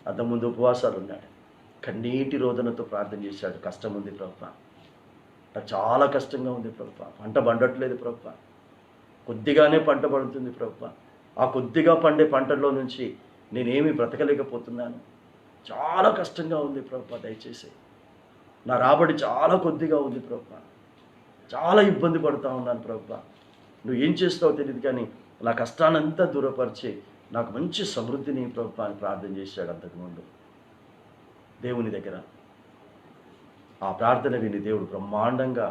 అంతకుముందు ఉపవాసాలు ఉన్నాడు, కన్నీటి రోదనతో ప్రార్థన చేశాడు. కష్టం ఉంది ప్రభువా, నాకు చాలా కష్టంగా ఉంది ప్రభువా, పంట పండట్లేదు ప్రభువా, కొద్దిగానే పంట పడుతుంది ప్రభువా, ఆ కొద్దిగా పండే పంటల్లో నుంచి నేనేమి బ్రతకలేకపోతున్నాను, చాలా కష్టంగా ఉంది ప్రభువా, దయచేసి నా రాబడి చాలా కొద్దిగా ఉంది ప్రభువా, చాలా ఇబ్బంది పడుతూ ఉన్నాను ప్రభువా, నువ్వు ఏం చేస్తావో తెలియదు కానీ నా కష్టానంతా దూరపరిచి నాకు మంచి సమృద్ధిని ప్రభు అని ప్రార్థన చేశాడు అంతకుముందు దేవుని దగ్గర. ఆ ప్రార్థన విని దేవుడు బ్రహ్మాండంగా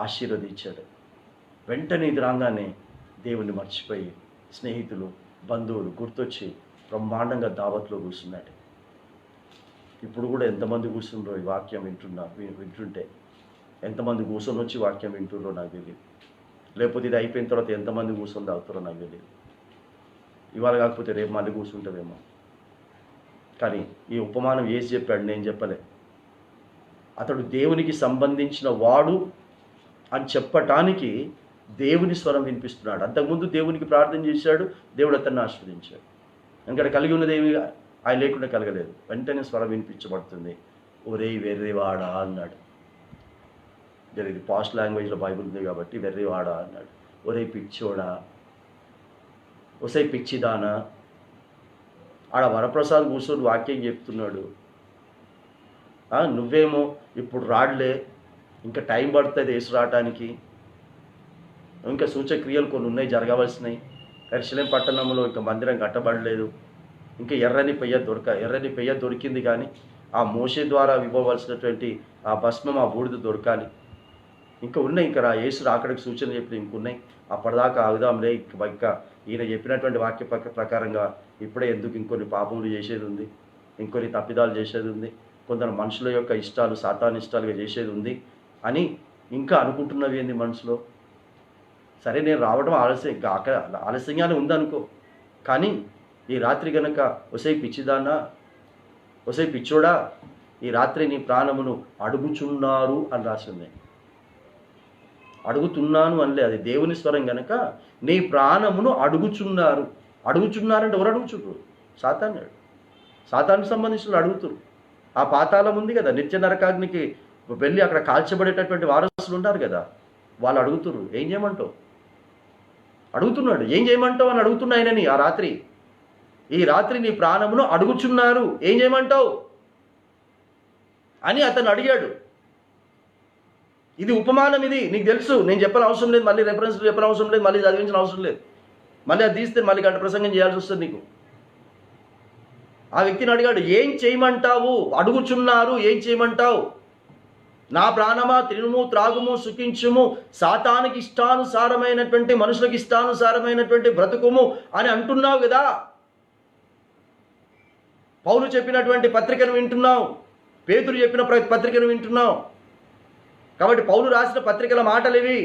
ఆశీర్వదించాడు. వెంటనే ఇది రాగానే దేవుణ్ణి మర్చిపోయి స్నేహితులు బంధువులు గుర్తొచ్చి బ్రహ్మాండంగా దావత్లో కూర్చున్నాడు. ఇప్పుడు కూడా ఎంతమంది కూర్చుండ్రో ఈ వాక్యం వింటుంటే ఎంతమంది కూర్చొని వచ్చి వాక్యం వింటుండ్రో నాకు తెలియదు. లేకపోతే ఇది అయిపోయిన తర్వాత ఎంతమంది కూర్చొని తాగుతారో నాకు తెలియదు. ఇవాళ కాకపోతే రేపు మళ్ళీ కూర్చుంటావేమో. కానీ ఈ ఉపమానం ఏసి చెప్పాడు, నేను చెప్పలే. అతడు దేవునికి సంబంధించిన వాడు అని చెప్పటానికి దేవుని స్వరం వినిపిస్తున్నాడు. అంతకుముందు దేవునికి ప్రార్థన చేశాడు, దేవుడు అతన్ని ఆశీర్వదించాడు. ఎందుకంటే కలిగి ఉన్నది ఏమి ఆయన లేకుండా కలగలేదు. వెంటనే స్వరం వినిపించబడుతుంది, ఒరే వెర్రివాడా అన్నాడు. ఇది పాస్ట్ లాంగ్వేజ్లో బైబుల్ ఉంది కాబట్టి వెర్రివాడా అన్నాడు. ఒరే పిచ్చోడా, ఒసే పిచ్చిదానా. ఆడ వరప్రసాద్ కూర్చొని వాక్యం చెప్తున్నాడు. నువ్వేమో ఇప్పుడు రాడ్లే, ఇంకా టైం పడుతుంది వేసు రావటానికి, ఇంకా సూచక్రియలు కొన్ని ఉన్నాయి జరగవలసినాయి. యెరూషలేము పట్టణంలో ఇంకా మందిరం కట్టబడలేదు, ఇంకా ఎర్రని పెయ్య దొరికింది, కానీ ఆ మోషే ద్వారా ఇవ్వవలసినటువంటి ఆ భస్మం ఆ బూడిద దొరకాలి. ఇంకా ఉన్నాయి, ఇంకా యేసు రాకడికి సూచనలు చెప్పిన ఇంకున్నాయి. అప్పటిదాకా ఆగుదాంలే, ఇంకా ఈయన చెప్పినటువంటి వాక్య ప్రకారంగా ఇప్పుడే ఎందుకు, ఇంకొన్ని పాపములు చేసేది ఉంది, ఇంకొన్ని తప్పిదాలు చేసేది ఉంది, కొందరు మనుషుల యొక్క ఇష్టాలు సాతాను ఇష్టాలుగా చేసేది ఉంది అని ఇంకా అనుకుంటున్నవి ఏంది మనసులో. సరే నేను రావడం ఆలస్యంగానే ఉందనుకో, కానీ ఈ రాత్రి గనక ఒసై పిచ్చిదానా, ఒసై పిచ్చోడా, ఈ రాత్రి నీ ప్రాణమును అడుగుచున్నారు అని రాసింది. అడుగుతున్నాను అనలే, అది దేవుని స్వరం గనక నీ ప్రాణమును అడుగుచున్నారు. అడుగుచున్నారంటే ఎవరు అడుగుచున్నారు? సాతానికి సంబంధించిన అడుగుతున్నారు. ఆ పాతాళం ఉంది కదా, నిత్య నరకాగ్నికి వెళ్ళి అక్కడ కాల్చబడేటటువంటి వారసులు ఉన్నారు కదా, వాళ్ళు అడుగుతున్నారు ఏం చేయమంటావు. అడుగుతున్నాడు ఏం చేయమంటావు అని అడుగుతున్నాయనని. ఈ రాత్రి నీ ప్రాణమును అడుగుచున్నారు, ఏం చేయమంటావు అని అతను అడిగాడు. ఇది ఉపమానం, ఇది నీకు తెలుసు, నేను చెప్పని అవసరం లేదు, మళ్ళీ రెఫరెన్స్ చెప్పని అవసరం లేదు, మళ్ళీ చదివించిన అవసరం లేదు. మళ్ళీ అది తీస్తే మళ్ళీ గంట ప్రసంగం చేయాల్సి వస్తుంది నీకు. ఆ వ్యక్తిని అడిగాడు, ఏం చేయమంటావు, అడుగుచున్నారు ఏం చేయమంటావు. నా ప్రాణమా తినుము త్రాగుము సుఖించుము, సాతానికి ఇష్టానుసారమైనటువంటి మనుషులకు ఇష్టానుసారమైనటువంటి బ్రతుకుము అని అంటున్నావు కదా. పౌలు చెప్పినటువంటి పత్రికను వింటున్నావు, పేతురు చెప్పిన పత్రికను వింటున్నావు. కాబట్టి పౌలు రాసిన పత్రికల మాటలు ఇవి,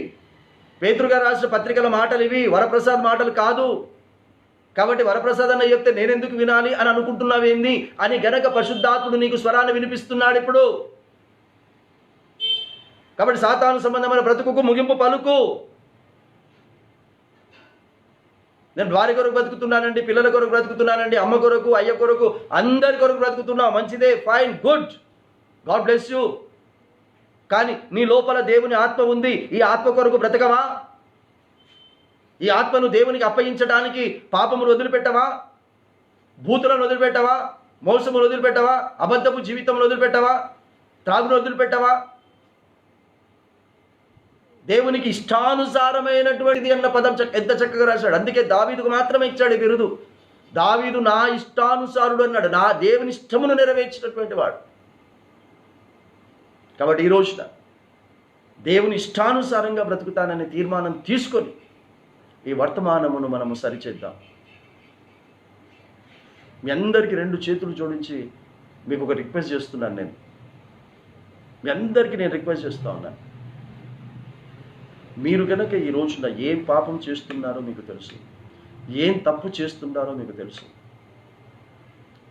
పేతురు గారు రాసిన పత్రికల మాటలు ఇవి, వరప్రసాద్ మాటలు కాదు. కాబట్టి వరప్రసాద్ అన్న చెప్తే నేనెందుకు వినాలి అని అనుకుంటున్నావేంది అని గనక పరిశుద్ధాత్ముడు నీకు స్వరాన్ని వినిపిస్తున్నాడు ఇప్పుడు. కాబట్టి సాతాను సంబంధమైన బ్రతుకుకు ముగింపు పలుకు. నేను భార్య కొరకు బ్రతుకుతున్నానండి, పిల్లల కొరకు బ్రతుకుతున్నానండి, అమ్మ కొరకు అయ్య కొరకు అందరి కొరకు బ్రతుకుతున్నా, మంచిదే, fine, good, God bless you. కానీ నీ లోపల దేవుని ఆత్మ ఉంది, ఈ ఆత్మ కొరకు బ్రతకవా? ఈ ఆత్మను దేవునికి అప్పగించడానికి పాపమును వదిలిపెట్టవా? భూతులను వదిలిపెట్టవా? మోసమును వదిలిపెట్టవా? అబద్ధపు జీవితంలో వదిలిపెట్టవా? త్రాగును వదిలిపెట్టవా? దేవునికి ఇష్టానుసారమైనటువంటిది అన్న పదం ఎంత చక్కగా రాశాడు. అందుకే దావీదుకు మాత్రమే ఇచ్చాడు ఈ బిరుదు. దావీదు నా ఇష్టానుసారుడు అన్నాడు, నా దేవుని ఇష్టమును నెరవేర్చినటువంటి వాడు. కాబట్టి ఈ రోజున దేవుని ఇష్టానుసారంగా బ్రతుకుతాననే తీర్మానం తీసుకొని ఈ వర్తమానమును మనము సరిచేద్దాం. మీ అందరికీ 2 చేతులు జోడించి మీకు ఒక రిక్వెస్ట్ చేస్తున్నాను. మీ అందరికీ నేను రిక్వెస్ట్ చేస్తూ ఉన్నాను. మీరు కనుక ఈ రోజున ఏం పాపం చేస్తున్నారో మీకు తెలుసు, ఏం తప్పు చేస్తున్నారో మీకు తెలుసు.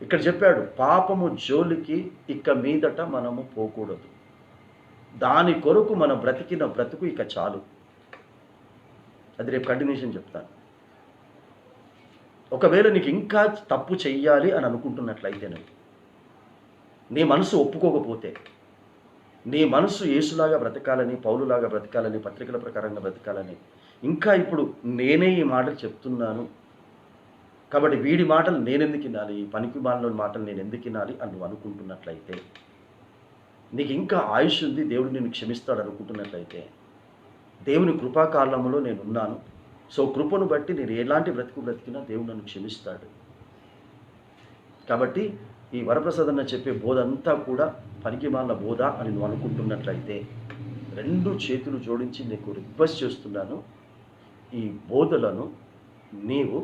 ఇక్కడ చెప్పాడు, పాపము జోలికి ఇక మీదట మనము పోకూడదు, దాని కొరకు మనం బ్రతికిన బ్రతుకు ఇక చాలు. అది రేపు కంటిన్యూషన్ చెప్తాను. ఒకవేళ నీకు ఇంకా తప్పు చెయ్యాలి అని అనుకుంటున్నట్లయితేనండి, నీ మనసు ఒప్పుకోకపోతే, నీ మనసు యేసులాగా బ్రతకాలని, పౌలులాగా బ్రతకాలని, పత్రికల ప్రకారంగా బ్రతకాలని, ఇంకా ఇప్పుడు నేనే ఈ మాటలు చెప్తున్నాను కాబట్టి వీడి మాటలు నేనెందుకు వినాలి, ఈ పనికి మాలిన మాటలు నేను ఎందుకు వినాలి అని నువ్వు అనుకుంటున్నట్లయితే, నీకు ఇంకా ఆయుష్ ఉంది, దేవుడు నిన్ను క్షమిస్తాడు అనుకుంటున్నట్లయితే, దేవుని కృపాకాలంలో నేనున్నాను, సో కృపను బట్టి నేను ఎలాంటి బ్రతుకు బ్రతికినా దేవుడు నన్ను క్షమిస్తాడు. కాబట్టి ఈ వరప్రసాద్ చెప్పే బోధ అంతా కూడా పనికిమాలిన బోధ అని నువ్వు అనుకుంటున్నట్లయితే 2 చేతులు జోడించి నీకు రిక్వెస్ట్ చేస్తున్నాను, ఈ బోధలను నీవు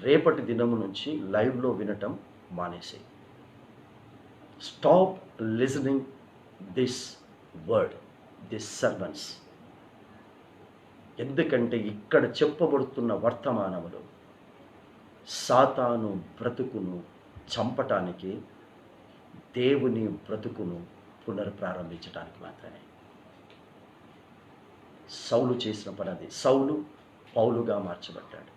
రేపటి దినము నుంచి లైవ్లో వినటం మానేసేయి. Stop listening this word, this sermons. ఎందుకంటే ఇక్కడ చెప్పబడుతున్న వర్తమానములు సాతాను బ్రతుకును చంపటానికి, దేవుని బ్రతుకును పునర్ప్రారంభించడానికి మాత్రమే. సౌలు చేసిన పని అది. సౌలు పౌలుగా మార్చబడ్డాడు.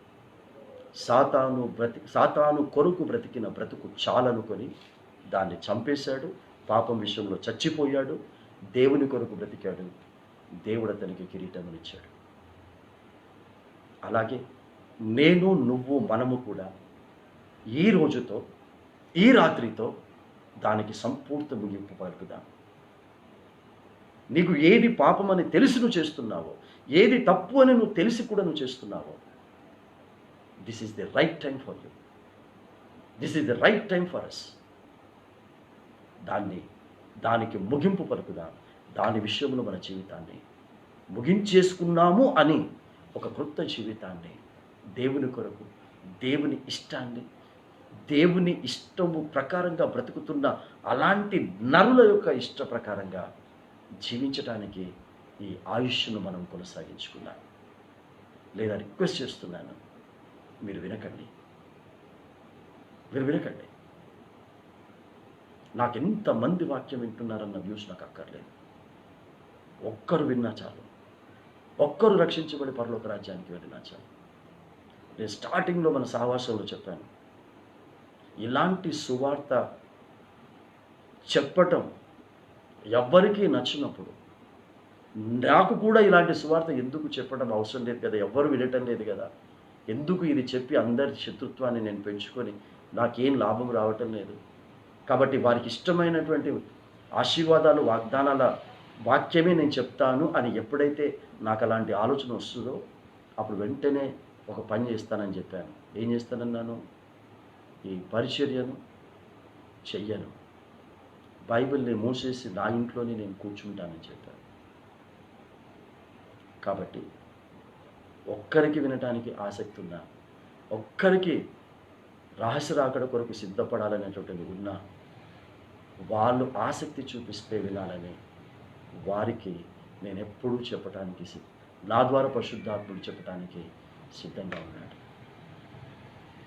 సాతాను కొరకు బ్రతికిన బ్రతుకు చాలనుకొని దాన్ని చంపేశాడు. పాపం విషయంలో చచ్చిపోయాడు. దేవుని కొరకు బ్రతికాడు. దేవుడు అతనికి కిరీటమునిచ్చాడు. అలాగే నేను, నువ్వు, మనము కూడా ఈ రోజుతో, ఈ రాత్రితో దానికి సంపూర్ణ ముగింపు పలుకుదాం. నీకు ఏది పాపమని తెలిసి నువ్వు చేస్తున్నావో, ఏది తప్పు అని నువ్వు తెలిసి కూడా నువ్వు చేస్తున్నావో, this is the right time for you. This is the right time for us. దానికి ముగింపు పలుకుదాం. దాని విషయంలో మన జీవితాన్ని ముగించేసుకున్నాము అని ఒక క్రొత్త జీవితాన్ని, దేవుని కొరకు, దేవుని ఇష్టాన్ని, దేవుని ఇష్టము ప్రకారంగా బ్రతుకుతున్న అలాంటి నరుల యొక్క ఇష్ట ప్రకారంగా జీవించడానికి ఈ ఆయుష్ను మనం కొనసాగించుకున్నాం. లేదా రిక్వెస్ట్ చేస్తున్నాను, మీరు వినకండి. నాకు ఎంతమంది వాక్యం వింటున్నారన్న వ్యూస్ నాకు అక్కర్లేదు. ఒక్కరు విన్నా చాలు. ఒక్కరు రక్షించబడి పరలోక రాజ్యానికి వెళ్ళినా చాలు. నేను స్టార్టింగ్లో మన సహవాసంలో చెప్పాను, ఇలాంటి సువార్త చెప్పటం ఎవ్వరికీ నచ్చినప్పుడు, నాకు కూడా ఇలాంటి సువార్త ఎందుకు చెప్పడం అవసరం లేదు కదా, ఎవ్వరు వినటం లేదు కదా, ఎందుకు ఇది చెప్పి అందరి శత్రుత్వాన్ని నేను పెంచుకొని నాకేం లాభం రావటం లేదు. కాబట్టి వారికి ఇష్టమైనటువంటి ఆశీర్వాదాలు, వాగ్దానాల వాక్యమే నేను చెప్తాను అని ఎప్పుడైతే నాకు అలాంటి ఆలోచన వస్తుందో అప్పుడు వెంటనే ఒక పని చేస్తానని చెప్పాను. ఏం చేస్తానన్నాను? ఈ పరిచర్యను చెయ్యను, బైబిల్ని మూసేసి నా ఇంట్లోనే నేను కూర్చుంటానని చెప్పాను. కాబట్టి ఒక్కరికి వినటానికి ఆసక్తి ఉన్నా, ఒక్కరికి రహస్య రాకడ కొరకు సిద్ధపడాలనేటువంటిది ఉన్నా, వాళ్ళు ఆసక్తి చూపిస్తే వినాలని వారికి నేను ఎప్పుడూ చెప్పటానికి, నా ద్వారా పరిశుద్ధాత్ముడు చెప్పటానికి సిద్ధంగా ఉన్నాడు.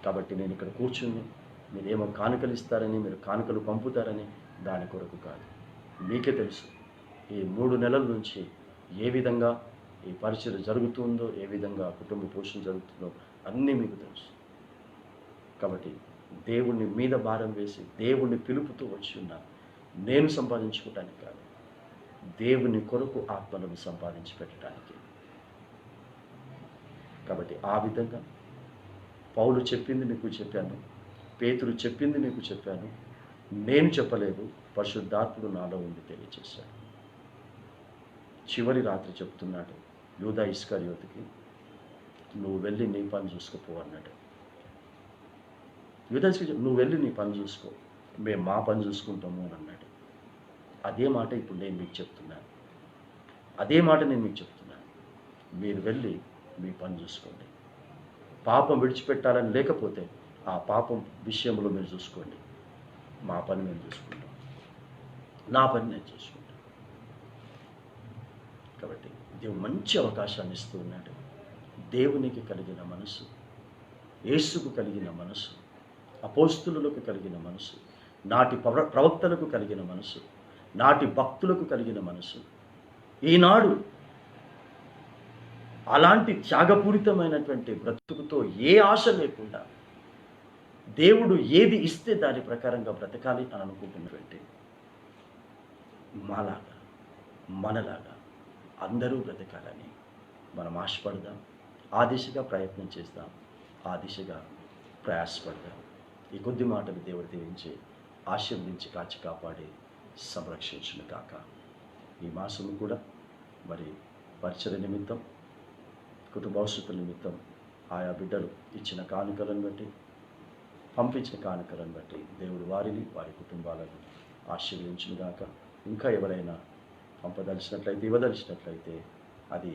కాబట్టి నేను ఇక్కడ కూర్చుని మీరేమో కానుకలు ఇస్తారని, మీరు కానుకలు పంపుతారని దాని కొరకు కాదు. మీకే తెలుసు ఈ 3 నెలల నుంచి ఏ విధంగా ఈ పరిచయం జరుగుతుందో, ఏ విధంగా కుటుంబ పోషణ జరుగుతుందో అన్నీ మీకు తెలుసు. కాబట్టి దేవుణ్ణి మీద భారం వేసి దేవుణ్ణి పిలుపుతూ వచ్చి ఉన్నా, నేను సంపాదించుకోవటానికి కాదు, దేవుని కొరకు ఆత్మలను సంపాదించి పెట్టడానికి. కాబట్టి ఆ విధంగా పౌలు చెప్పింది మీకు చెప్పాను, పేతురు చెప్పింది మీకు చెప్పాను, నేను చెప్పలేదు, పరిశుద్ధాత్ముడు నాలో ఉండి తెలియచేశాడు. చివరి రాత్రి చెప్తున్నాడు యూదా ఇస్కరియోతుకి, నువ్వు వెళ్ళి నీ పని చూసుకోపో అన్నాడు. యూదా ఇస్కరియోతు, నువ్వు వెళ్ళి నీ పని చూసుకో, మేము మా పని చూసుకుంటాము అని అన్నాడు. అదే మాట ఇప్పుడు నేను మీకు చెప్తున్నాను. మీరు వెళ్ళి మీ పని చూసుకోండి. పాపం విడిచిపెట్టాలని లేకపోతే ఆ పాపం విషయంలో మీరు చూసుకోండి. మా పని మేము చూసుకుంటాం, నా పని నేను చూసుకుంటాను. కాబట్టి దేవుడు మంచి అవకాశాన్ని ఇస్తూ ఉన్నాడు. దేవునికి కలిగిన మనసు, యేసుకు కలిగిన మనసు, అపోస్తులకు కలిగిన మనసు, నాటి ప్రవక్తలకు కలిగిన మనసు, నాటి భక్తులకు కలిగిన మనసు, ఈనాడు అలాంటి త్యాగపూరితమైనటువంటి బ్రతుకుతో ఏ ఆశ లేకుండా దేవుడు ఏది ఇస్తే దాని ప్రకారంగా బ్రతకాలి అని అనుకుంటున్నటువంటి మాలాగా, మనలాగా అందరూ బ్రతకాలని మనం ఆశపడదాం. ఆ దిశగా ప్రయత్నం చేద్దాం, ఆ దిశగా ప్రయాసపడదాం. ఈ కొద్ది మాటలు దేవుడు దీవించి ఆశీర్వదించి కాచి కాపాడి సంరక్షించును కాక. ఈ మాసము కూడా మరి పరిచయ నిమిత్తం కుటుంబ అవసరతల నిమిత్తం ఆయా బిడ్డలు ఇచ్చిన కానుకలను బట్టి, పంపించిన కానుకలను బట్టి దేవుడు వారిని, వారి కుటుంబాలను ఆశీర్వదించునుగాక. ఇంకా ఎవరైనా పంపదలిచినట్లయితే, ఇవ్వదలిచినట్లయితే అది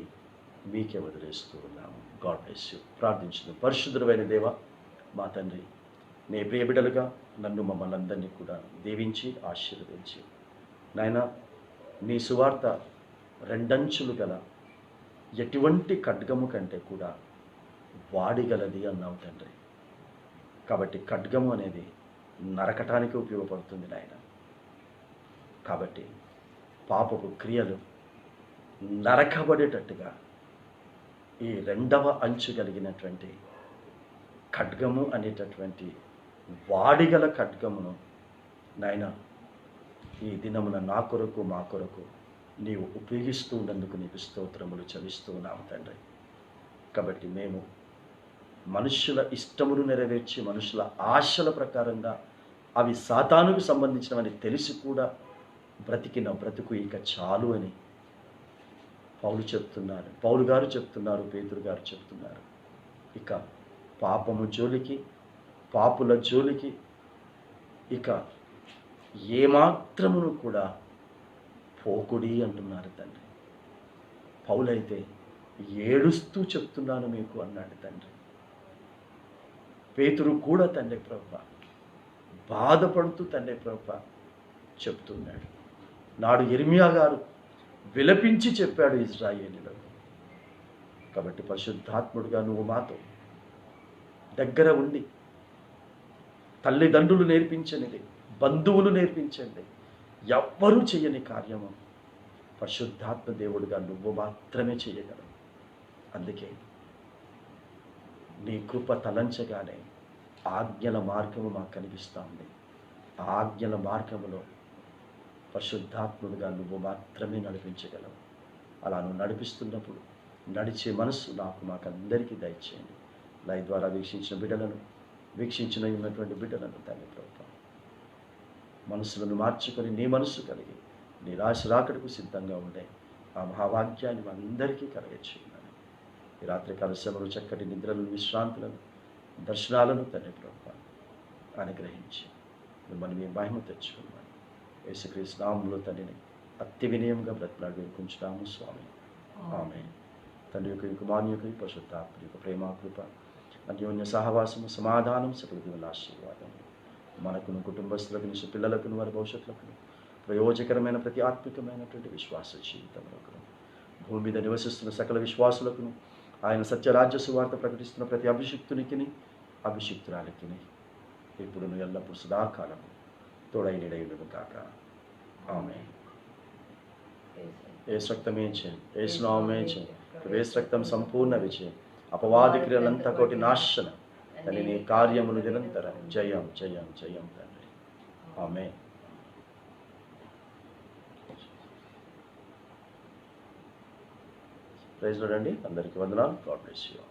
మీకే వదిలేస్తూ ఉన్నాము. God bless you. ప్రార్థించును. పరిశుద్ధుడైన దేవ, మా తండ్రి, నీ ప్రియ బిడ్డలుగా నన్ను, మమ్మల్ని అందరినీ కూడా దీవించి ఆశీర్వదించి, నాయన, నీ సువార్త రెండంచులు గల ఎటువంటి ఖడ్గము కంటే కూడా వాడిగలది అన్నావు తండ్రి. కాబట్టి ఖడ్గము అనేది నరకటానికి ఉపయోగపడుతుంది నాయన. కాబట్టి పాపపు క్రియలు నరకబడేటట్టుగా ఈ రెండవ అంచు కలిగినటువంటి ఖడ్గము అనేటటువంటి వాడిగల ఖడ్గమును నాయన ఈ దినమున నా కొరకు, మా కొరకు నీవు ఉపయోగిస్తూ ఉన్నందుకు నీకు స్తోత్రములు చెల్లిస్తూ ఉన్నాము తండ్రి. కాబట్టి మేము మనుష్యుల ఇష్టమును నెరవేర్చి, మనుషుల ఆశల ప్రకారంగా అవి సాతానుకు సంబంధించినవని తెలిసి కూడా బ్రతికిన బ్రతుకు ఇక చాలు అని పౌలు గారు చెప్తున్నారు, పేతురు గారు చెప్తున్నారు. ఇక పాపము జోలికి, పాపుల జోలికి ఇక ఏమాత్రమును కూడా పోకుడి అంటున్నారు తండ్రి. పౌలైతే ఏడుస్తూ చెప్తున్నాను మీకు అన్నాడు తండ్రి. పేతురు కూడా తండ్రి ప్రభువా బాధపడుతూ తండ్రి ప్రభువా చెప్తున్నాడు. నాడు యిర్మీయా గారు విలపించి చెప్పాడు ఇశ్రాయేలీయులకు. కాబట్టి పరిశుద్ధాత్ముడుగా నువ్వు మాతో దగ్గర ఉండి, తల్లిదండ్రులు నేర్పించనిది, బంధువులు నేర్పించండి, ఎవ్వరూ చేయని కార్యము పరిశుద్ధాత్మ దేవుడుగా నువ్వు మాత్రమే చేయగలవు. అందుకే నీ కృప తలంచగానే ఆజ్ఞల మార్గము మాకు కనిపిస్తూ ఉంది. ఆ ఆజ్ఞల మార్గములో పరిశుద్ధాత్ముడుగా నువ్వు మాత్రమే నడిపించగలవు. అలా నువ్వు నడిపిస్తున్నప్పుడు నడిచే మనస్సు మాకందరికీ దయచేయండి. లైవ్ ద్వారా వీక్షించిన బిడ్డలను, ఉన్నటువంటి బిడ్డలను తండ్రి ప్రభువా మనసులను మార్చుకొని నీ మనస్సు కలిగి నీ రాకడకు సిద్ధంగా ఉండే ఆ మహావాక్యాన్ని మనందరికీ కలగచేయమని ఈ రాత్రికాల శ్రమలు, చక్కటి నిద్రలను, విశ్రాంతులను, దర్శనాలను తండ్రి ప్రభువా అనుగ్రహించి మిమ్మల్ని మీ మహిమ తెచ్చుకున్నాను. యేసుక్రీస్తు నామములో తండ్రిని అతి వినయంగా బ్రతిలాడి వేడుకుంటున్నాము స్వామి. ఆమేన్. తండ్రి యొక్క కుమారుని యొక్క పరిశుద్ధాత్మ యొక్క ప్రేమ, కృప, అన్యోన్య సహవాసము, సమాధానం, సకల దీవెనల ఆశీర్వాదం మనకును, కుటుంబస్తులకు, పిల్లలకు, వారి భవిష్యత్తులకు ప్రయోజకరమైన ప్రతి ఆత్మికమైనటువంటి విశ్వాస జీవితములకు, భూమి మీద నివసిస్తున్న సకల విశ్వాసులకు, ఆయన సత్యరాజ్య సువార్త ప్రకటిస్తున్న ప్రతి అభిషిక్తునికి, అభిషిక్తురాలికి ఇప్పుడును ఎల్లప్పుడు సదాకాలము తోడైనడైనను కాక. ఆమేన్. యేసు రక్తమే జయం, యేసు నామమే జయం, యేసు రక్తం సంపూర్ణ విజయం, అపవాది క్రియలంతా కోటి నాశనం, తండ్రి నీ కార్యములు నిరంతరం జయం జయం జయం తండ్రి. ఆమేన్. ప్రైజ్ లార్డ్ అండి. అందరికీ వందనాలు. God bless you.